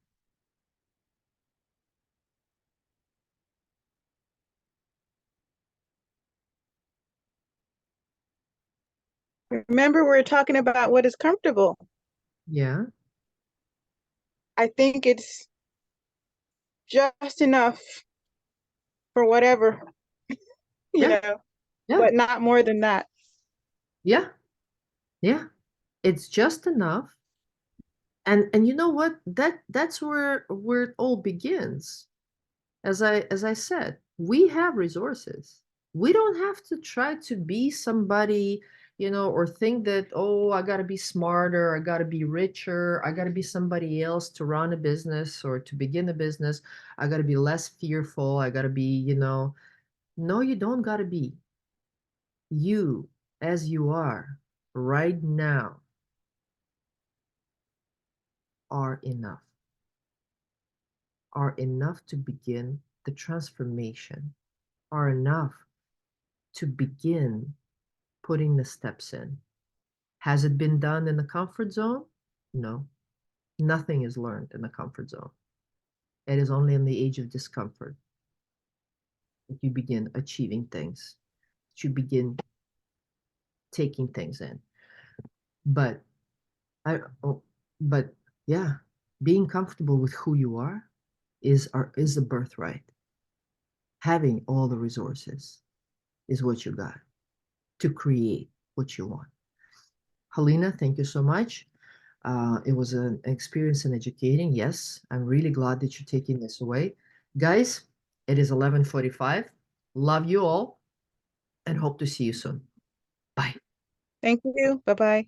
Remember, we're talking about what is comfortable. Yeah. I think it's just enough for whatever, Yeah. Yeah. but not more than that. Yeah. Yeah. It's just enough. And you know what? That's where it all begins. As I said, we have resources. We don't have to try to be somebody, or think that, oh, I got to be smarter, I got to be richer, I got to be somebody else to run a business or to begin a business. I got to be less fearful. I got to be. No, you don't got to be. You, as you are right now, are enough. Are enough to begin the transformation, are enough to begin putting the steps in. Has it been done in the comfort zone? No. Nothing is learned in the comfort zone. It is only in the age of discomfort that you begin achieving things, that you begin taking things in. But oh, but yeah, being comfortable with who you are is a birthright. Having all the resources is what you got to create what you want. Helena, thank you so much. It was an experience in educating. Yes, I'm really glad that you're taking this away. Guys, it is 11:45. Love you all and hope to see you soon. Bye. Thank you. Bye-bye.